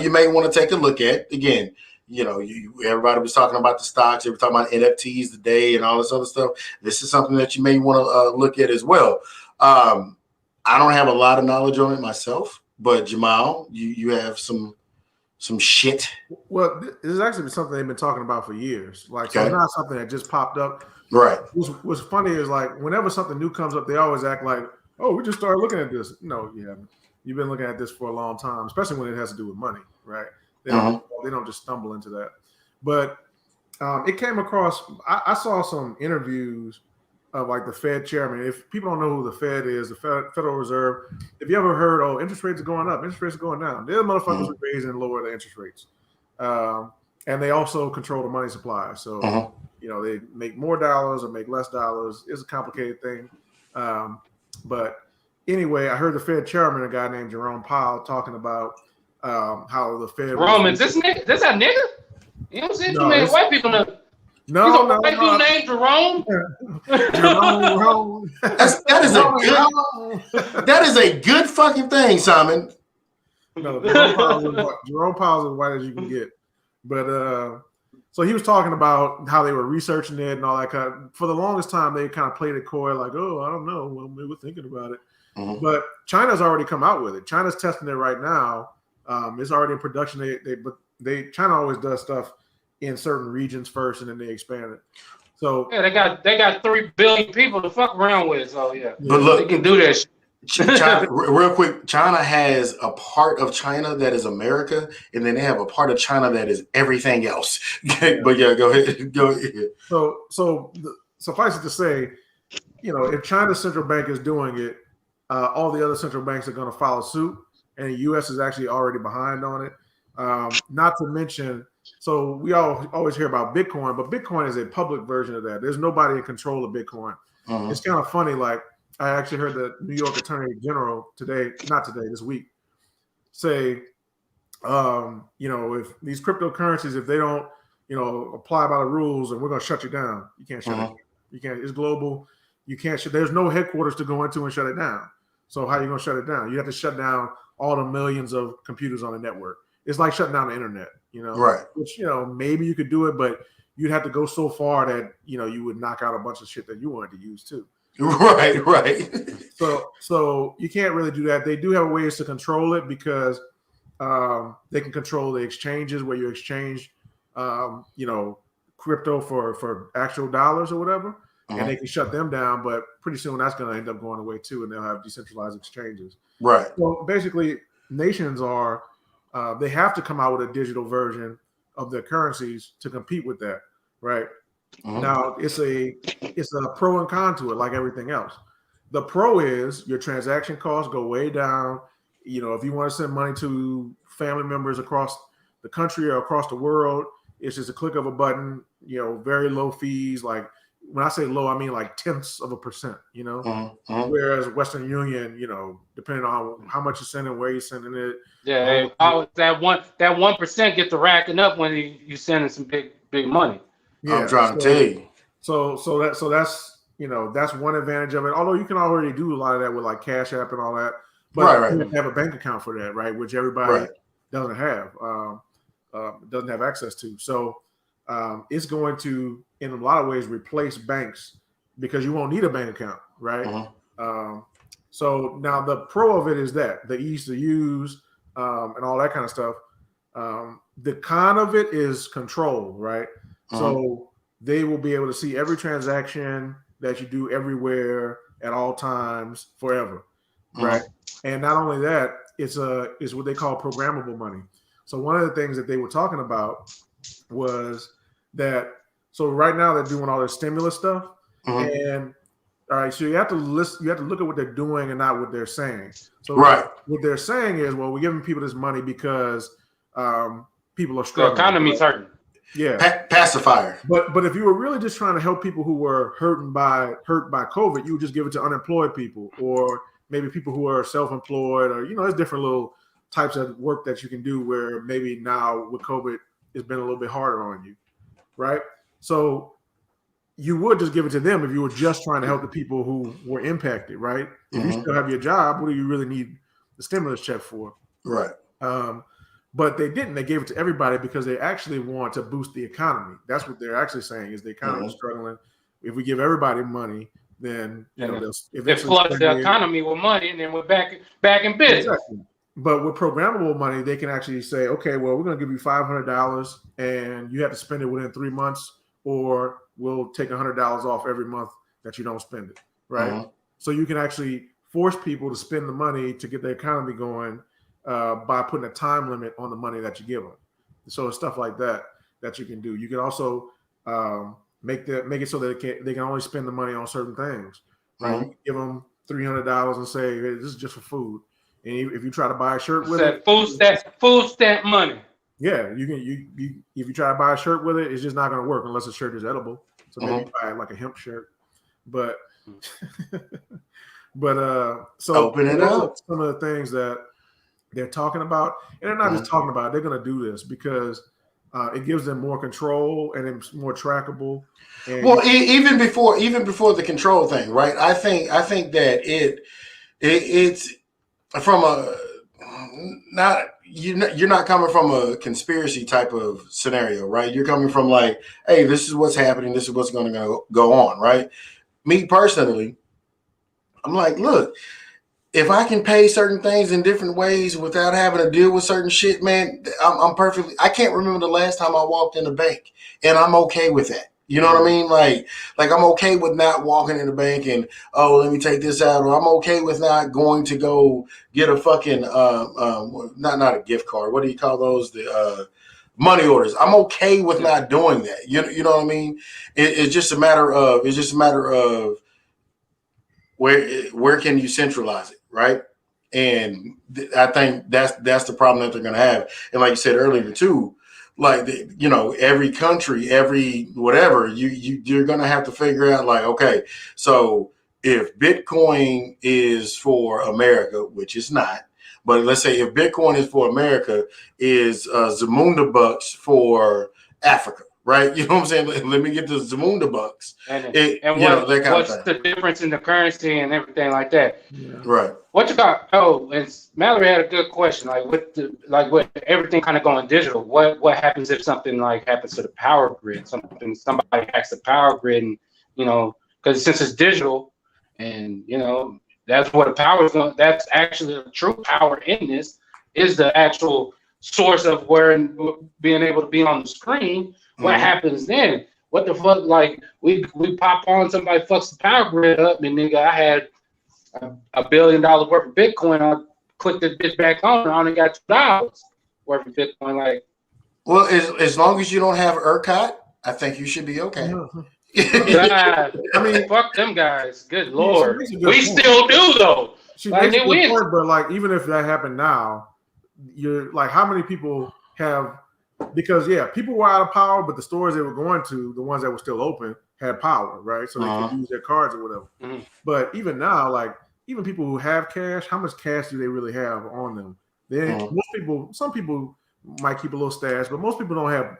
[SPEAKER 1] you may want to take a look at. Again, everybody was talking about the stocks, they were talking about NFTs today and all this other stuff. This is something that you may want to look at as well. I don't have a lot of knowledge on it myself, but Jamile, you have some shit.
[SPEAKER 3] Well, this is actually something they've been talking about for years. Like, so it's not something that just popped up.
[SPEAKER 1] Right.
[SPEAKER 3] What's funny is, like, whenever something new comes up, they always act like, oh, we just started looking at this. No, you haven't. You've been looking at this for a long time, especially when it has to do with money, right? They don't just stumble into that. But it came across, I saw some interviews of, like, the Fed chairman. If people don't know who the Fed is, the Federal Reserve, if you ever heard, oh, interest rates are going up, interest rates are going down, they're the motherfuckers who raise and lower the interest rates. And they also control the money supply. So, they make more dollars or make less dollars. It's a complicated thing. But anyway, I heard the Fed chairman, a guy named Jerome Powell, talking about how the Fed.
[SPEAKER 4] Is this that nigga? You don't see too many white people now.
[SPEAKER 3] No.
[SPEAKER 4] White people named Jerome.
[SPEAKER 3] Jerome.
[SPEAKER 1] That is a good fucking thing, Simon.
[SPEAKER 3] No, Jerome Powell's as white as you can get. But So he was talking about how they were researching it and all that kind of. For the longest time, they kind of played it coy, like, "Oh, I don't know. Well, we were thinking about it."
[SPEAKER 1] Mm-hmm.
[SPEAKER 3] But China's already come out with it. China's testing it right now. It's already in production. China always does stuff in certain regions first, and then they expand it. So
[SPEAKER 4] yeah, they got 3 billion people to fuck around with. So yeah,
[SPEAKER 1] But look,
[SPEAKER 4] they can do that shit.
[SPEAKER 1] China, real quick, China has a part of China that is America, and then they have a part of China that is everything else. But yeah, go ahead. Go ahead.
[SPEAKER 3] So suffice it to say, if China's central bank is doing it, all the other central banks are going to follow suit, and the U.S. is actually already behind on it. Not to mention, so we always hear about Bitcoin, but Bitcoin is a public version of that. There's nobody in control of Bitcoin. It's kind of funny, like, I actually heard the New York Attorney General this week, say, if these cryptocurrencies, if they don't, apply by the rules, and we're going to shut you down. You can't shut it down. You can't. It's global. You can't. There's no headquarters to go into and shut it down. So how are you going to shut it down? You have to shut down all the millions of computers on the network. It's like shutting down the internet.
[SPEAKER 1] Right?
[SPEAKER 3] Which maybe you could do it, but you'd have to go so far that you would knock out a bunch of shit that you wanted to use too.
[SPEAKER 1] Right.
[SPEAKER 3] So you can't really do that. They do have ways to control it because they can control the exchanges where you exchange, crypto for actual dollars or whatever, and they can shut them down. But pretty soon that's going to end up going away too, and they'll have decentralized exchanges.
[SPEAKER 1] Right.
[SPEAKER 3] So basically, nations they have to come out with a digital version of their currencies to compete with that, right? Now it's a pro and con to it, like everything else. The pro is your transaction costs go way down. If you want to send money to family members across the country or across the world, it's just a click of a button. Very low fees. Like when I say low, I mean like 0.1%. Whereas Western Union, depending on how much you're sending, where you're sending it.
[SPEAKER 4] Yeah, that 1% get to racking up when you sending some big money.
[SPEAKER 3] Yeah,
[SPEAKER 1] I'm trying to tell you.
[SPEAKER 3] So that's one advantage of it. Although you can already do a lot of that with like Cash App and all that, but you have to have a bank account for that, right? Which everybody doesn't have access to. So it's going to, in a lot of ways, replace banks because you won't need a bank account, right? So now the pro of it is that the ease to use and all that kind of stuff. The con of it is control, right? So they will be able to see every transaction that you do everywhere at all times forever, right? And not only that, it's what they call programmable money. So one of the things that they were talking about was that. So right now they're doing all this stimulus stuff, and all right, so you have to listen. You have to look at what they're doing and not what they're saying. So what they're saying is, well, we're giving people this money because people are struggling.
[SPEAKER 4] The economy's hurting.
[SPEAKER 3] Yeah,
[SPEAKER 1] pacifier.
[SPEAKER 3] But if you were really just trying to help people who were hurt by COVID, you would just give it to unemployed people or maybe people who are self-employed or there's different little types of work that you can do where maybe now with COVID it's been a little bit harder on you, right? So you would just give it to them if you were just trying to help the people who were impacted, right? If you still have your job, what do you really need the stimulus check for?
[SPEAKER 1] Right.
[SPEAKER 3] But they didn't. They gave it to everybody because they actually want to boost the economy. That's what they're actually saying is the economy is struggling. If we give everybody money, then they'll
[SPEAKER 4] flood the economy with money, and then we're back in business.
[SPEAKER 3] Exactly. But with programmable money, they can actually say, okay, well, we're going to give you $500, and you have to spend it within 3 months, or we'll take $100 off every month that you don't spend it, right? So you can actually force people to spend the money to get the economy going. By putting a time limit on the money that you give them. So it's stuff like that you can do. You can also make it so that they can only spend the money on certain things. Right? You can give them $300 and say, hey, this is just for food. And if you try to buy a shirt with it,
[SPEAKER 4] food stamp money.
[SPEAKER 3] Yeah, you can. If you try to buy a shirt with it, it's just not going to work unless the shirt is edible. So maybe you buy like a hemp shirt, but so
[SPEAKER 1] open it up.
[SPEAKER 3] Some of the things that they're talking about, and they're not just talking about it, they're going to do this because it gives them more control and it's more trackable. And
[SPEAKER 1] even before the control thing, right? I think that it's from you're not coming from a conspiracy type of scenario, right? You're coming from like, hey, this is what's happening. This is what's going to go on, right? Me personally, I'm like, look, if I can pay certain things in different ways without having to deal with certain shit, man, I'm perfectly. I can't remember the last time I walked in the bank, and I'm okay with that. You know what I mean? Like I'm okay with not walking in the bank and, oh, let me take this out, or I'm okay with not going to go get a fucking not a gift card. What do you call those? The money orders. I'm okay with not doing that. You know what I mean? It's just a matter of where can you centralize it, right? And I think that's the problem that they're going to have. And like you said earlier too, like every country, every whatever, you're going to have to figure out like, okay, so if Bitcoin is for America, which it's not, but let's say if Bitcoin is for America, is Zamunda bucks for Africa, right? You know what I'm saying? Let me get the Zamunda bucks.
[SPEAKER 4] What's the difference in the currency and everything like that?
[SPEAKER 3] Yeah.
[SPEAKER 1] Right.
[SPEAKER 4] What you got? Oh, and Mallory had a good question. Like with everything kind of going digital, what happens if something like happens to the power grid? Somebody hacks the power grid, and because since it's digital, and that's what the power is going. That's actually the true power in this is the actual source of where being able to be on the screen. What happens then? What the fuck? Like we pop on, somebody fucks the power grid up, and nigga, I had $1 billion worth of Bitcoin. I clicked this bitch back on, and I only got $2 worth of Bitcoin. Like,
[SPEAKER 1] well, as long as you don't have ERCOT, I think you should be okay.
[SPEAKER 4] God, I mean, fuck them guys. Good lord, we still do though.
[SPEAKER 3] Like, but like, even if that happened now, you're like, how many people have? Because people were out of power, but the stores they were going to, the ones that were still open, had power, right? So they could use their cards or whatever. Mm-hmm. But even now, like even people who have cash, how much cash do they really have on them? Some people might keep a little stash, but most people don't have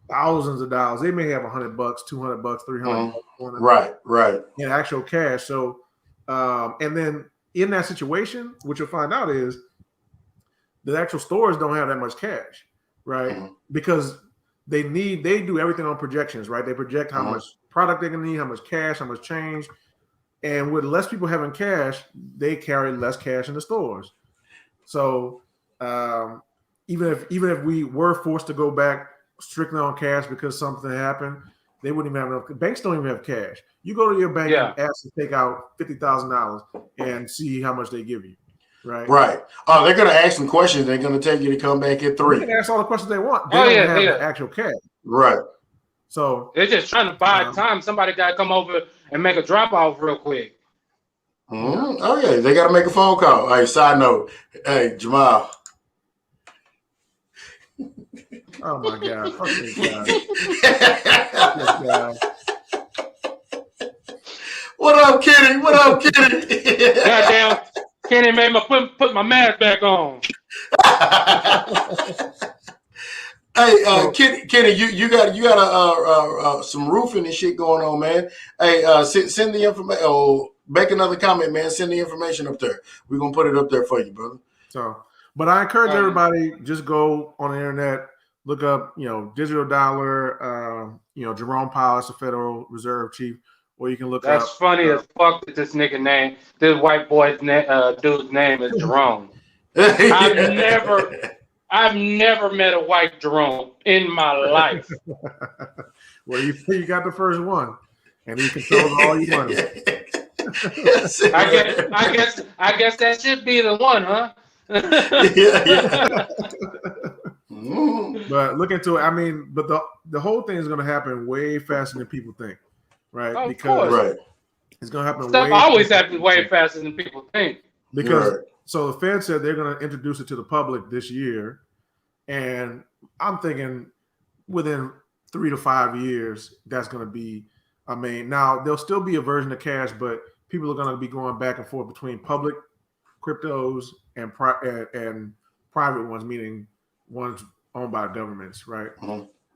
[SPEAKER 3] thousands of dollars. They may have $100, $200, $300,
[SPEAKER 1] right,
[SPEAKER 3] in actual cash. So, and then in that situation, what you'll find out is the actual stores don't have that much cash. Right, because they do everything on projections, right? They project how much product they're gonna need, how much cash, how much change, and with less people having cash, they carry less cash in the stores. So even if we were forced to go back strictly on cash because something happened, they wouldn't even have enough. Banks don't even have cash. You go to your bank and ask to take out $50,000 and see how much they give you. Right.
[SPEAKER 1] Oh, they're going to ask some questions. They're going to tell you to come back at 3.
[SPEAKER 3] They can ask all the questions they want. They don't have the actual cash.
[SPEAKER 1] Right.
[SPEAKER 3] So
[SPEAKER 4] they're just trying to buy time. Somebody got to come over and make a drop off real quick.
[SPEAKER 1] Oh yeah, they got to make a phone call. Hey, side note. Hey, Jamile.
[SPEAKER 3] Oh my God! Fuck this guy.
[SPEAKER 1] What up, Kenny?
[SPEAKER 4] Goddamn. Kenny made me put my mask back on.
[SPEAKER 1] Hey, Kenny, you got some roofing and shit going on, man. Hey, send the information. Oh, make another comment, man. Send the information up there. We're gonna put it up there for you, brother.
[SPEAKER 3] So, but I encourage everybody, just go on the internet, look up, digital dollar, Jerome Powell, the Federal Reserve Chief. Or you can look
[SPEAKER 4] That's funny as fuck that this nigga name, this white boy's dude's name is Jerome. I've never met a white Jerome in my life.
[SPEAKER 3] Well, you got the first one, and he controls all your money.
[SPEAKER 4] I guess that should be the one, huh?
[SPEAKER 3] But look into it. I mean, but the whole thing is going to happen way faster than people think. Right,
[SPEAKER 4] oh,
[SPEAKER 3] because it's going to happen.
[SPEAKER 4] Stuff always happens way faster than people think.
[SPEAKER 3] Because so the Fed said they're going to introduce it to the public this year, and I'm thinking within 3 to 5 years that's going to be. I mean, now there'll still be a version of cash, but people are going to be going back and forth between public cryptos and private ones, meaning ones owned by governments, right?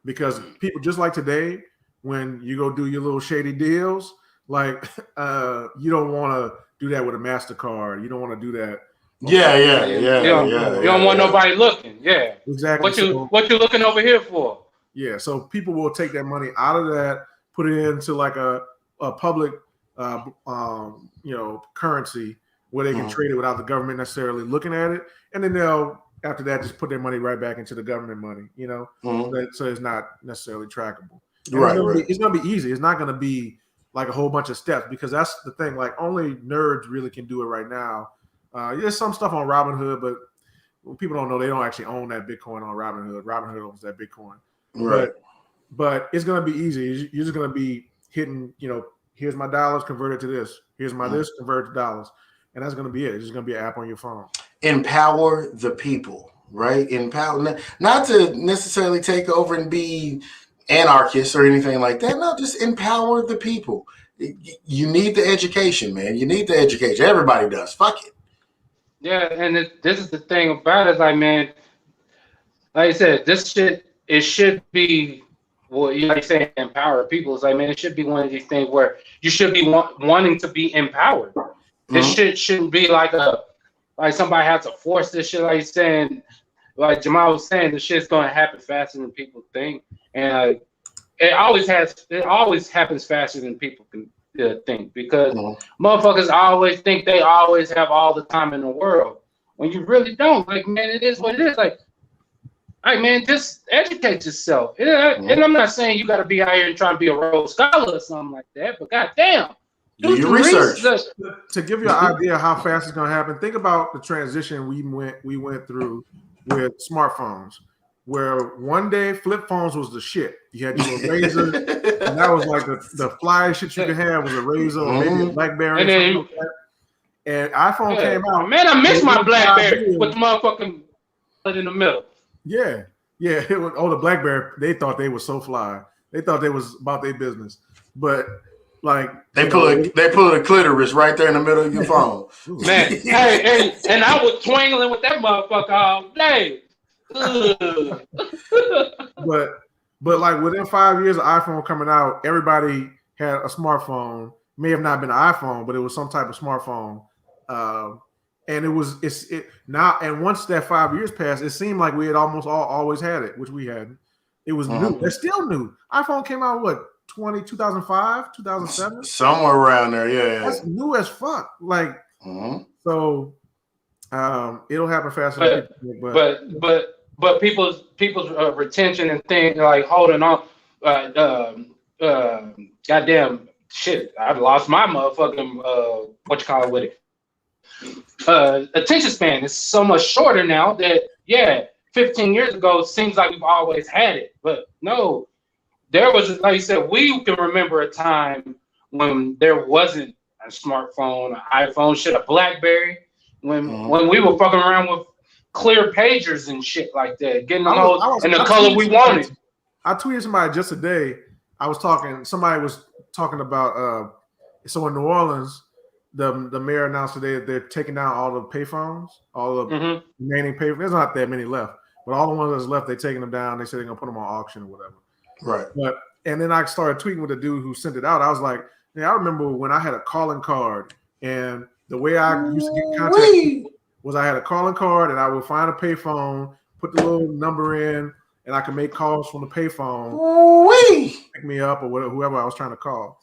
[SPEAKER 3] Because people just like today. When you go do your little shady deals, like you don't want to do that with a MasterCard. You don't want to do that
[SPEAKER 1] Yeah.
[SPEAKER 4] You don't want nobody looking. Yeah.
[SPEAKER 3] Exactly.
[SPEAKER 4] What you looking over here for?
[SPEAKER 3] Yeah. So people will take that money out of that, put it into like a public, currency where they can trade it without the government necessarily looking at it, and then they'll after that just put their money right back into the government money. So it's not necessarily trackable. It's going to be easy. It's not going to be like a whole bunch of steps because that's the thing. Like only nerds really can do it right now. There's some stuff on Robinhood, but people don't know they don't actually own that Bitcoin on Robinhood. Robinhood owns that Bitcoin.
[SPEAKER 1] Right.
[SPEAKER 3] But it's going to be easy. You're just going to be hitting, here's my dollars converted to this. Here's my this converted to dollars. And that's going to be it. It's just going to be an app on your phone. Empower
[SPEAKER 1] the people, right? Empower, not to necessarily take over and be anarchists or anything like that. No, just empower the people. You need the education, man. You need the education. Everybody does. Fuck it.
[SPEAKER 4] Yeah, and this is the thing about it. Like, man, like I said, this shit, it should be, well, you like saying empower people. It's like, man, it should be one of these things where you should be wanting to be empowered. This shit shouldn't be like somebody has to force this shit. Like you're saying, like Jamile was saying, the shit's gonna happen faster than people think, and it always happens faster than people can think because motherfuckers always think they always have all the time in the world when you really don't. Like, man, it is what it is. Like man, just educate yourself. And I'm not saying you got to be out here and try to be a Rhodes Scholar or something like that, but goddamn.
[SPEAKER 1] Do your research.
[SPEAKER 3] To give you an idea how fast it's going to happen, think about the transition we went through with smartphones, where one day flip phones was the shit. You had your Razor, and that was like the flyest shit you could have was a Razor or maybe a BlackBerry. And iPhone came out.
[SPEAKER 4] Man, I miss my BlackBerry with the motherfucking in the middle.
[SPEAKER 3] Yeah. It was, the BlackBerry. They thought they were so fly. They thought they was about their business, but. Like
[SPEAKER 1] they put a clitoris right there in the middle of your phone.
[SPEAKER 4] Man, hey, and I was twangling with that motherfucker all day.
[SPEAKER 3] but like within 5 years of iPhone coming out, everybody had a smartphone. May have not been an iPhone, but it was some type of smartphone. And it now. And once that 5 years passed, it seemed like we had always had it, which we hadn't. It was new. It's still new. iPhone came out 2005, 2007,
[SPEAKER 1] somewhere around there. Yeah.
[SPEAKER 3] That's new as fuck. Like, so it'll happen faster.
[SPEAKER 4] But people's retention and things like holding on. Goddamn shit! I lost my motherfucking with it. Attention span is so much shorter now that 15 years ago it seems like we've always had it, but no. There was, like you said, we can remember a time when there wasn't a smartphone, an iPhone, a BlackBerry, when we were fucking around with clear pagers and shit like that, getting those in the color we wanted.
[SPEAKER 3] I tweeted somebody just today. Somebody was talking about, so in New Orleans, the mayor announced today that they're taking down all the payphones, all the remaining payphones. There's not that many left, but all the ones that's left, they're taking them down. They said they're going to put them on auction or whatever.
[SPEAKER 1] Right.
[SPEAKER 3] And then I started tweeting with the dude who sent it out. I was like, I remember when I had a calling card, and the way I used to get contact was I had a calling card, and I would find a payphone, put the little number in, and I could make calls from the payphone, pick me up or whoever I was trying to call.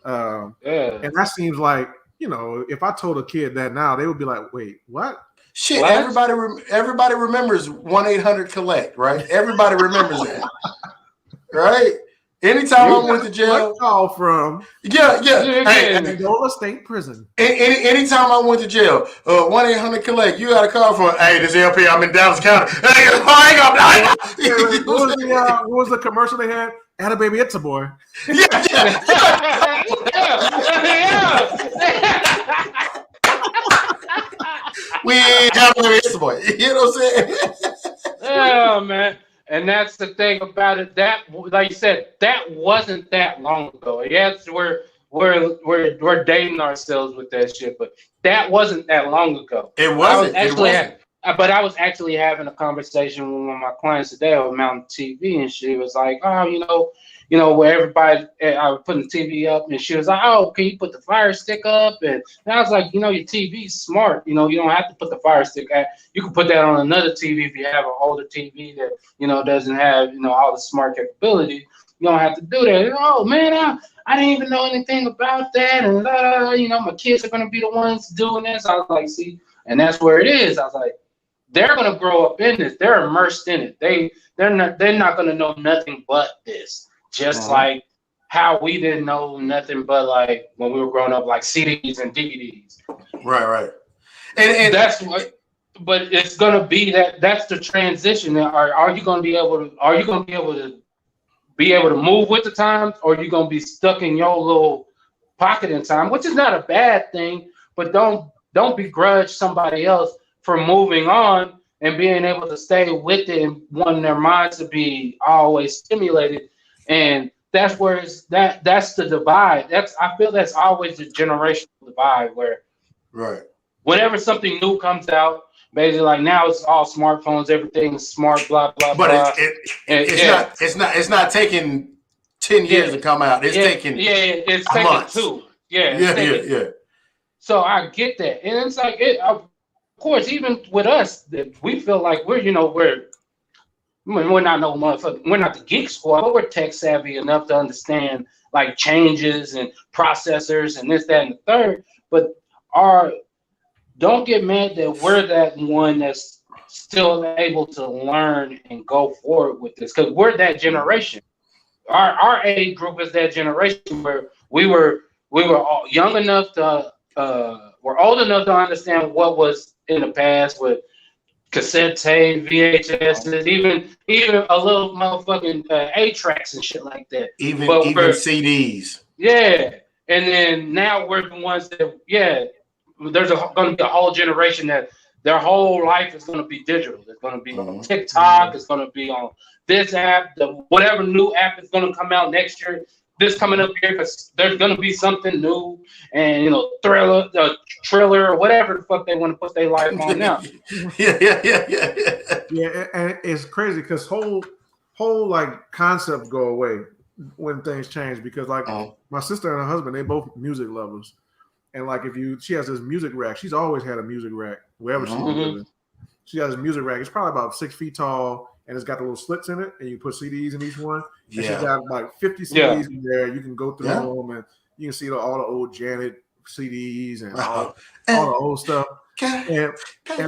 [SPEAKER 3] And that seems like, if I told a kid that now, they would be like, wait, what?
[SPEAKER 1] Shit, what? Everybody remembers 1-800-COLLECT, right? Everybody remembers that. Right? Anytime I went to jail,
[SPEAKER 3] call from
[SPEAKER 1] Hey,
[SPEAKER 3] Angola State Prison.
[SPEAKER 1] Anytime I went to jail, 1-800-COLLECT. You got a call from, hey, this LP, I'm in Dallas County. Hey,
[SPEAKER 3] what was the commercial they had? Atta baby, it's a boy.
[SPEAKER 4] Yeah.
[SPEAKER 1] We ain't have a baby, it's a boy. You know what I'm saying?
[SPEAKER 4] Yeah, man. And that's the thing about it. That, like you said, that wasn't that long ago. Yes, we're dating ourselves with that shit, but that wasn't that long ago.
[SPEAKER 1] It wasn't.
[SPEAKER 4] But I was actually having a conversation with one of my clients today on Mountain TV, and she was like, "Oh, where everybody, I was putting the TV up, and she was like, "Oh, can you put the Fire Stick up?" And I was like, your TV's smart. You don't have to put the Fire Stick at. You can put that on another TV if you have an older TV that doesn't have all the smart capability. You don't have to do that. And, oh man, I didn't even know anything about that, and my kids are gonna be the ones doing this. I was like, see, and that's where it is. I was like, they're gonna grow up in this. They're immersed in it. They're not gonna know nothing but this. Just like how we didn't know nothing but like when we were growing up, like CDs and DVDs.
[SPEAKER 1] Right. And
[SPEAKER 4] that's what. But it's gonna be that's the transition. Are you gonna be able to move with the times, or are you gonna be stuck in your little pocket in time, which is not a bad thing, but don't begrudge somebody else for moving on and being able to stay with it and wanting their minds to be always stimulated. And that's where that's the divide. I feel that's always the generational divide where whenever something new comes out, basically like now it's all smartphones, everything's smart, blah blah
[SPEAKER 1] but
[SPEAKER 4] blah.
[SPEAKER 1] It's not taking 10 years to come out. It's taking
[SPEAKER 4] it's taking
[SPEAKER 1] months.
[SPEAKER 4] 2.
[SPEAKER 1] Yeah.
[SPEAKER 4] So I get that, and it's like of course, even with us, we feel like we're not no motherfucker. We're not the geek squad, but we're tech savvy enough to understand like changes and processors and this, that, and the third. But don't get mad that we're that one that's still able to learn and go forward with this, because we're that generation. Our age group is that generation where we were all young enough to we're old enough to understand what was in the past with cassette tape, VHS, even a little motherfucking 8-tracks and shit like that.
[SPEAKER 1] Even CDs.
[SPEAKER 4] Yeah, and then now we're the ones that there's going to be a whole generation that their whole life is going to be digital. It's going to be on TikTok. It's going to be on this app, whatever new app is going to come out next year. This coming up here because there's going to be something new, and Thriller, Triller, or whatever the fuck they want to put their life on now.
[SPEAKER 3] Yeah, and it's crazy because whole like concepts go away when things change, because like my sister and her husband, they both music lovers, and like she has this music rack. She's always had a music rack wherever she's living. She has a music rack. It's probably about 6 feet tall. And it's got the little slits in it, and you put CDs in each one. And she's got like 50 CDs in there. You can go through them, and you can see all the old Janet CDs and all the old stuff. And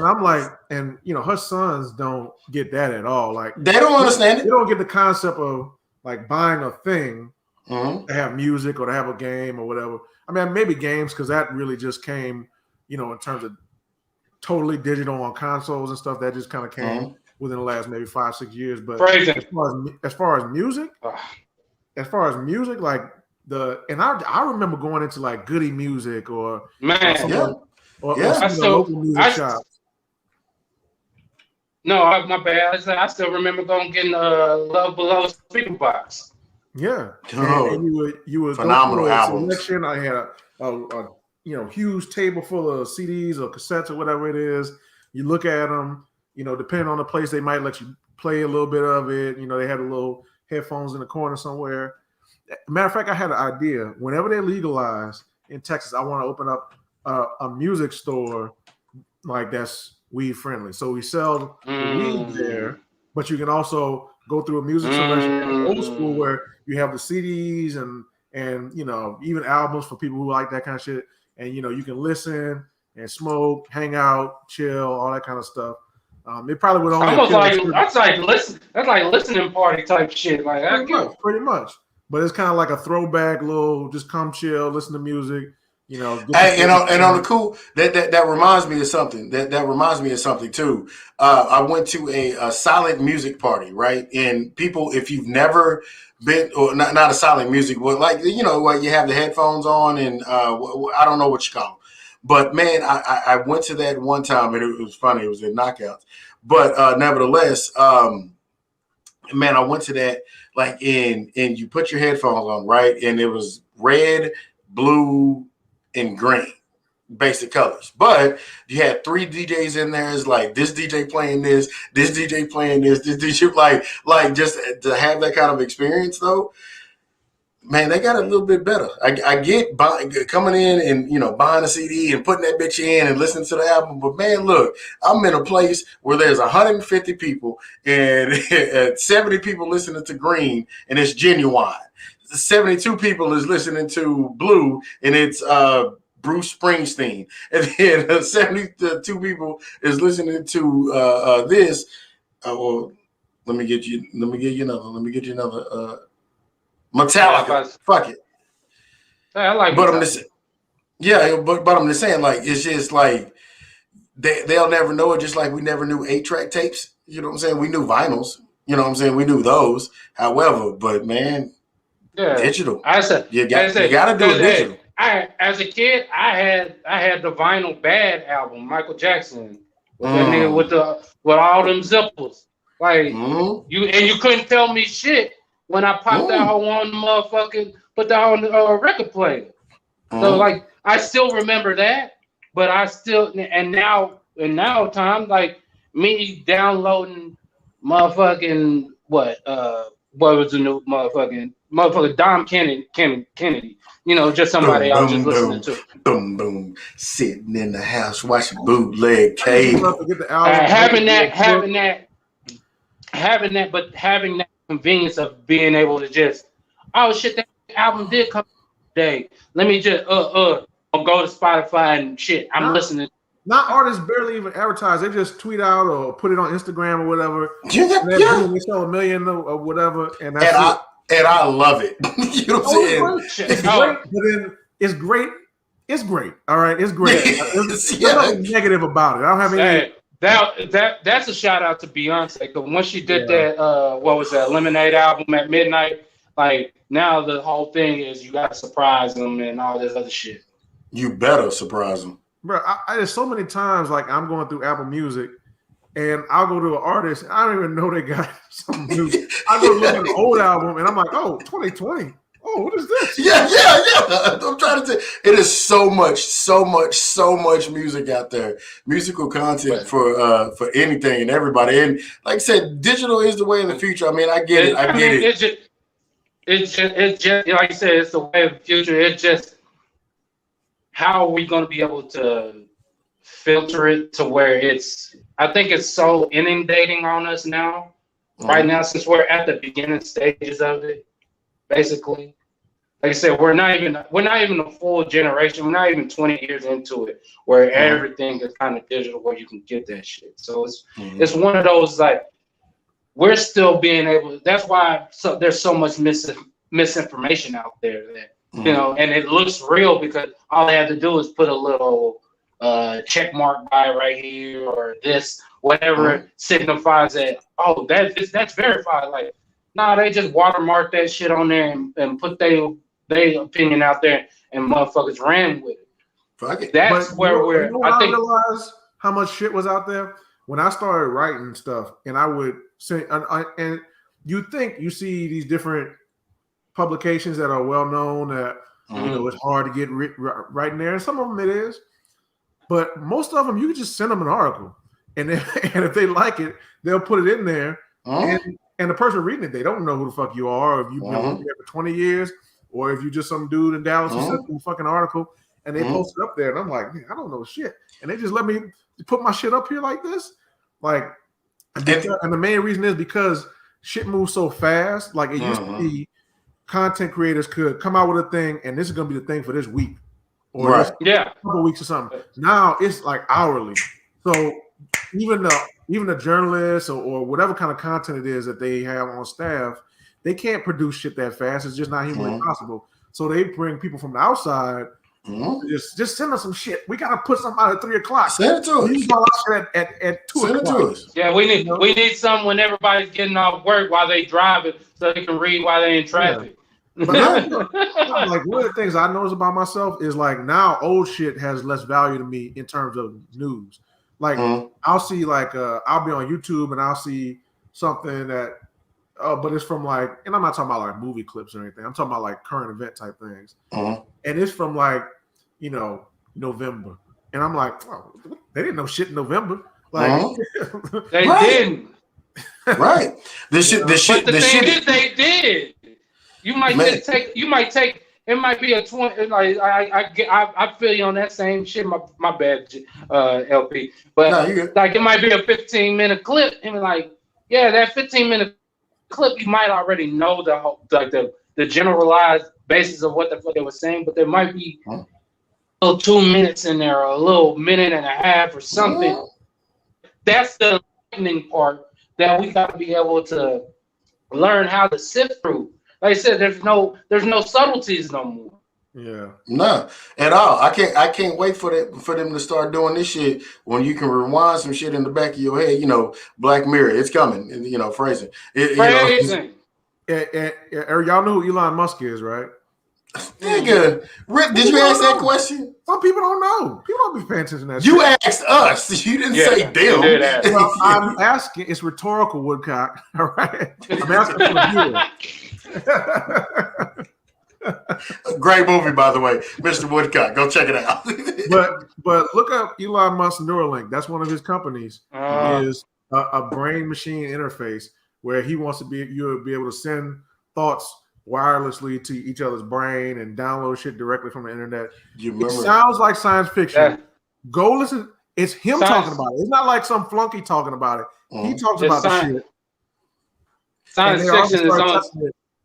[SPEAKER 3] I'm like, and her sons don't get that at all. Like
[SPEAKER 1] they don't understand it.
[SPEAKER 3] They don't get the concept of like buying a thing to have music or to have a game or whatever. I mean, maybe games, because that really just came, in terms of totally digital on consoles and stuff. That just kind of came within the last maybe 5-6 years. But as far as music, like I remember going into like Goody Music or local music shops.
[SPEAKER 4] No, my bad. I still remember getting Love Below speaker box.
[SPEAKER 3] Yeah, and you would
[SPEAKER 1] phenomenal albums.
[SPEAKER 3] Selection. I had a huge table full of CDs or cassettes or whatever it is. You look at them. Depending on the place, they might let you play a little bit of it. They had a little headphones in the corner somewhere. Matter of fact, I had an idea. Whenever they legalize in Texas, I want to open up a music store like that's weed friendly. So we sell the weed there, but you can also go through a music selection old school where you have the CDs and even albums for people who like that kind of shit. And you can listen and smoke, hang out, chill, all that kind of stuff. It probably would only
[SPEAKER 4] almost that's like listening party type shit. Like
[SPEAKER 3] pretty much. But it's kind of like a throwback, little just come chill, listen to music.
[SPEAKER 1] Hey, and on the cool, that reminds me of something. That reminds me of something too. I went to a silent music party, right? And people, if you've never been, or not a silent music, but like where you have the headphones on, and I don't know what you call them. But man, I went to that one time, and it was funny. It was in Knockouts, but nevertheless, man, I went to that and you put your headphones on, right? And it was red, blue, and green. Basic Colors. But you had 3 DJs in there. It's like this DJ playing this DJ playing this DJ like just to have that kind of experience though. Man, they got a little bit better. I get coming in and buying a CD and putting that bitch in and listening to the album. But man, look, I'm in a place where there's 150 people and 70 people listening to Green and it's Genuine. 72 people is listening to Blue and it's Bruce Springsteen, and then 72 people is listening to this. Well, let me get you another. Metallica. Fuck it.
[SPEAKER 4] I like
[SPEAKER 1] but
[SPEAKER 4] Metallica.
[SPEAKER 1] I'm just but I'm just saying, like, it's just like they'll never know it, just like we never knew 8-track tapes. You know what I'm saying? We knew vinyls. You know what I'm saying? We knew those. However, but man, digital. You got to do it digital.
[SPEAKER 4] As a kid, I had the Vinyl Bad album, Michael Jackson, with that nigga with all them zippers. Like you couldn't tell me shit when I popped that whole on the motherfucking put that on the record player. So like I still remember that, but I still and now time like me downloading motherfucking what was the new motherfucking Dom Kennedy. Just somebody I was just listening to.
[SPEAKER 1] Boom, boom, sitting in the house watching bootleg cave.
[SPEAKER 4] Having that convenience of being able to just, oh shit, that album did come today. Let me just go to Spotify and shit. I'm listening.
[SPEAKER 3] Not artists barely even advertise. They just tweet out or put it on Instagram or whatever.
[SPEAKER 1] They
[SPEAKER 3] sell 1 million or whatever, and that's it.
[SPEAKER 1] And I love it. You know what I'm saying?
[SPEAKER 3] It's great, but then it's great. It's great. All right, it's great. There's nothing negative about it. I don't have any.
[SPEAKER 4] That's a shout out to Beyonce, because once she did that, what was that, Lemonade album at midnight? Like now the whole thing is you gotta surprise them and all this other shit.
[SPEAKER 1] You better surprise them,
[SPEAKER 3] bro. There's so many times like I'm going through Apple Music. And I'll go to an artist, and I don't even know they got something new. I go look at an old album, and I'm like, oh, 2020. Oh, what is this?
[SPEAKER 1] Yeah. I'm trying to say, it is so much music out there, musical content for anything and everybody. And like I said, digital is the way of the future. I mean, I get it.
[SPEAKER 4] It's just like I said, it's the way of the future. It's just how are we going to be able to filter it to where I think it's so inundating on us now, right now, since we're at the beginning stages of it, basically. Like I said, we're not even a full generation. We're not even 20 years into it, where everything is kind of digital, where you can get that shit. So it's one of those, like, we're still being able. That's why there's so much misinformation out there that and it looks real because all they have to do is put a little check mark by right here or this, whatever signifies that, oh, that's verified. Like, nah, they just watermark that shit on there and put their opinion out there and motherfuckers ran with it.
[SPEAKER 1] Fuck it.
[SPEAKER 4] That's where we're. I think
[SPEAKER 3] realized how much shit was out there when I started writing stuff, and I would say, and you think you see these different publications that are well known that it's hard to get right in there, and some of them it is. But most of them, you can just send them an article, and if they like it, they'll put it in there. And the person reading it, they don't know who the fuck you are, or if you've been working there for 20 years, or if you're just some dude in Dallas who sent them a fucking article, and they post it up there, and I'm like, man, I don't know shit. And they just let me put my shit up here like this. Like, and the main reason is because shit moves so fast. Like, it used to be content creators could come out with a thing, and this is going to be the thing for this week. Or a couple of weeks or something. Now it's like hourly. So even the journalists or whatever kind of content it is that they have on staff, they can't produce shit that fast. It's just not humanly possible. So they bring people from the outside. Just send us some shit. We gotta put something out at 3:00. Send it to us. At 2
[SPEAKER 1] Send it to us.
[SPEAKER 4] Yeah, we need some when everybody's getting off work while they driving, so they can read while they're in traffic.
[SPEAKER 3] But like one of the things I notice about myself is like now old shit has less value to me in terms of news. Like I'll see like I'll be on YouTube and I'll see something that but it's from like, and I'm not talking about like movie clips or anything. I'm talking about like current event type things. And it's from like, November. And I'm like, oh, they didn't know shit in November. Like
[SPEAKER 4] they didn't.
[SPEAKER 1] Right. This shit.
[SPEAKER 4] But the thing is, they did. You might take. It might be a 20. Like I feel you on that same shit. My bad, LP. But
[SPEAKER 1] no,
[SPEAKER 4] like it might be a 15-minute clip, and like that 15-minute clip, you might already know the generalized basis of what the fuck they were saying, but there might be a little 2 minutes in there, or a little minute and a half, or something. That's the lightning part that we got to be able to learn how to sift through. Like I said, there's no subtleties no more.
[SPEAKER 3] Yeah.
[SPEAKER 1] No, at all. I can't wait for them to start doing this shit when you can rewind some shit in the back of your head. You know, Black Mirror, it's coming. You know, phrasing.
[SPEAKER 4] Phrasing.
[SPEAKER 3] Y'all know who Elon Musk is, right?
[SPEAKER 1] Nigga, Rick, did you ask that question?
[SPEAKER 3] Some people don't know. People don't be paying attention to that.
[SPEAKER 1] You asked us. You didn't say them.
[SPEAKER 3] Well, I'm asking. It's rhetorical, Woodcock. All right. I'm asking for the viewer.
[SPEAKER 1] Great movie, by the way, Mr. Woodcock. Go check it out.
[SPEAKER 3] but look up Elon Musk Neuralink. That's one of his companies. Is a brain machine interface where he wants to you'll be able to send thoughts wirelessly to each other's brain and download shit directly from the internet. It sounds like science fiction.
[SPEAKER 4] Yeah.
[SPEAKER 3] Go listen. It's him talking about it. It's not like some flunky talking about it. He talks about the shit.
[SPEAKER 4] Science fiction is on.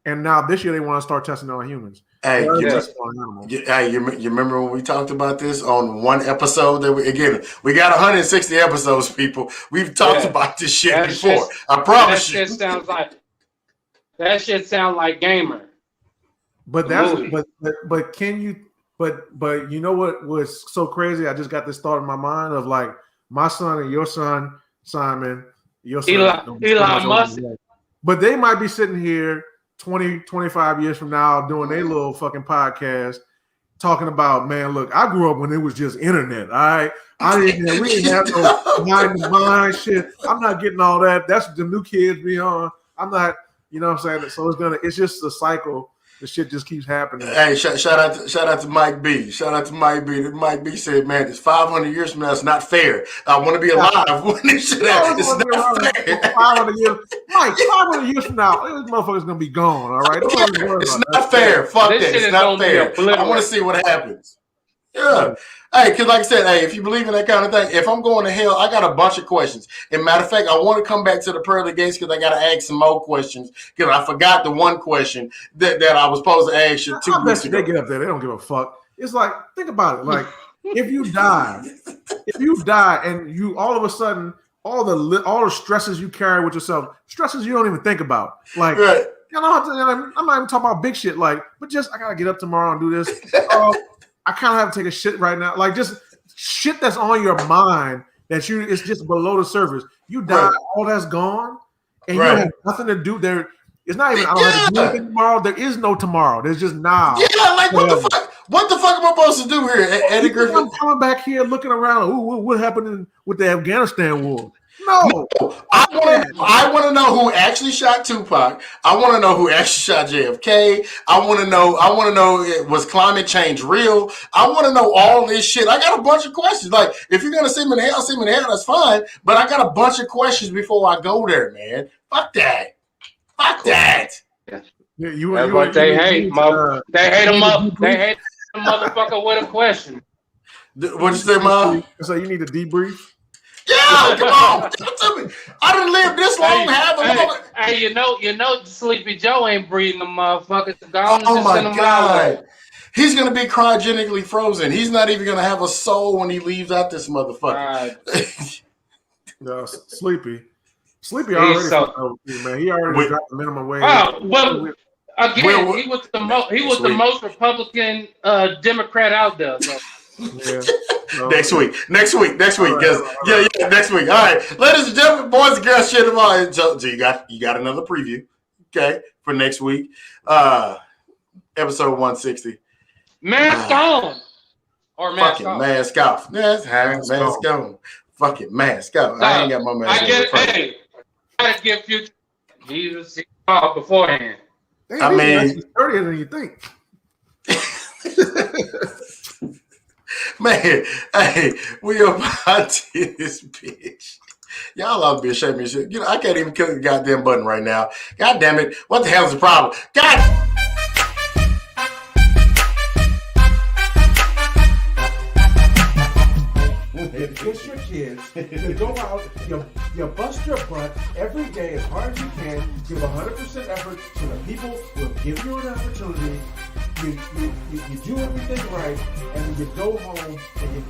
[SPEAKER 3] And now this year they want to start testing it on humans.
[SPEAKER 1] Hey, you remember when we talked about this on one episode? That we got 160 episodes, people. We've talked about this shit before. I promise you.
[SPEAKER 4] That shit sounds like gamer.
[SPEAKER 3] But can you? But you know what was so crazy? I just got this thought in my mind of like my son and your son, Simon, your son,
[SPEAKER 4] Elon Musk.
[SPEAKER 3] But they might be sitting here 20, 25 years from now doing their little fucking podcast talking about, man, look, I grew up when it was just internet. All right. We didn't have no mind shit. I'm not getting all that. That's what the new kids be on. I'm not, you know what I'm saying? So it's just a cycle. The shit just keeps happening.
[SPEAKER 1] Hey, shout out to Mike B. Shout out to Mike B. Mike B said, man, it's 500 years from now. It's not fair. I want to be alive when this shit happens. It's not fair.
[SPEAKER 3] 500 years. Mike, 500 years from now, this motherfucker's going to be gone, all right?
[SPEAKER 1] It's not fair. Fuck that. It's not fair. I want to see what happens. Yeah. Hey, because like I said, if you believe in that kind of thing, if I'm going to hell, I got a bunch of questions. And matter of fact, I want to come back to the pearly gates because I got to ask some more questions because I forgot the one question that I was supposed to ask you 2 weeks ago.
[SPEAKER 3] They get up there. They don't give a fuck. It's like, think about it. Like, if you die and you all of a sudden, all the stresses you carry with yourself, stresses you don't even think about. Like,
[SPEAKER 1] right.
[SPEAKER 3] I'm not even talking about big shit. Like, but just, I got to get up tomorrow and do this. I kind of have to take a shit right now. Like just shit that's on your mind it's just below the surface. You die, all that's gone, and you have nothing to do there. It's not even I don't have to do anything tomorrow. There is no tomorrow. There's just now.
[SPEAKER 1] Yeah, like what the fuck? What the fuck am I supposed to do here, Eddie Griffin?
[SPEAKER 3] I'm coming back here looking around. What happened with the Afghanistan war? No.
[SPEAKER 1] I want to know who actually shot Tupac. I want to know who actually shot JFK. I want to know was climate change real? I want to know all this shit. I got a bunch of questions. Like, if you're gonna send me to hell, that's fine. But I got a bunch of questions before I go there, man. Fuck that. Fuck that.
[SPEAKER 3] Yeah,
[SPEAKER 4] they hate him up. They hate the motherfucker with a question.
[SPEAKER 1] What'd you say, Mom?
[SPEAKER 3] So you need a debrief.
[SPEAKER 1] Yeah, come on. Tell me. I done lived this long.
[SPEAKER 4] Hey, you know, Sleepy Joe ain't breathing the motherfuckers.
[SPEAKER 1] Oh my God. He's gonna be cryogenically frozen. He's not even gonna have a soul when he leaves out this motherfucker.
[SPEAKER 3] No, Sleepy already man. He already dropped the minimum wage. Well,
[SPEAKER 4] again, he was the most Republican Democrat out there. So.
[SPEAKER 3] Yeah.
[SPEAKER 1] Next week. Next week. Next week. All right. Ladies and gentlemen, boys and girls, shit them all. So you got another preview, okay, for next week. Episode 160.
[SPEAKER 4] Mask on. Or mask off.
[SPEAKER 1] Mask off. Mask on. Fucking mask off. I ain't got my mask on.
[SPEAKER 4] I get it. Hey, I gotta give Future Jesus beforehand.
[SPEAKER 3] I mean, he's 30er than you think.
[SPEAKER 1] Man, hey, we about to this bitch. Y'all ought to be ashamed of your shit. You know, I can't even click the goddamn button right now. God damn it. What the hell is the problem? God.
[SPEAKER 2] You kiss your kids, you go out, you bust your butt every day as hard as you can, give 100% effort to the people who have given you an opportunity, you do everything right, and then you go home and you...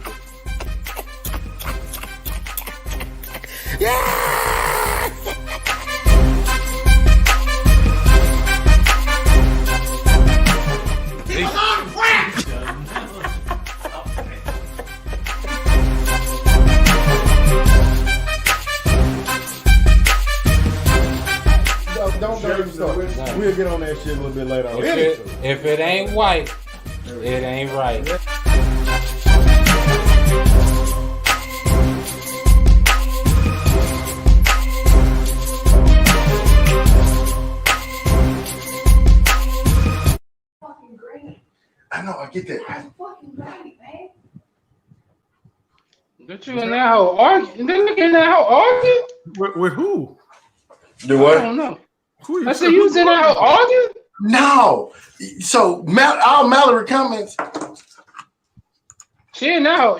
[SPEAKER 5] Don't even start. We'll get on that shit a little bit later on.
[SPEAKER 4] If it ain't white, it ain't right.
[SPEAKER 6] Fucking great.
[SPEAKER 1] I know, I get that.
[SPEAKER 6] That's fucking great, man.
[SPEAKER 4] Get you in that whole argument? Then in that whole argument?
[SPEAKER 3] With who?
[SPEAKER 1] Do
[SPEAKER 4] I
[SPEAKER 1] what?
[SPEAKER 4] don't know.
[SPEAKER 3] Who
[SPEAKER 4] I said you was in that whole argument?
[SPEAKER 1] No. So all Mallory comments.
[SPEAKER 4] She in that whole.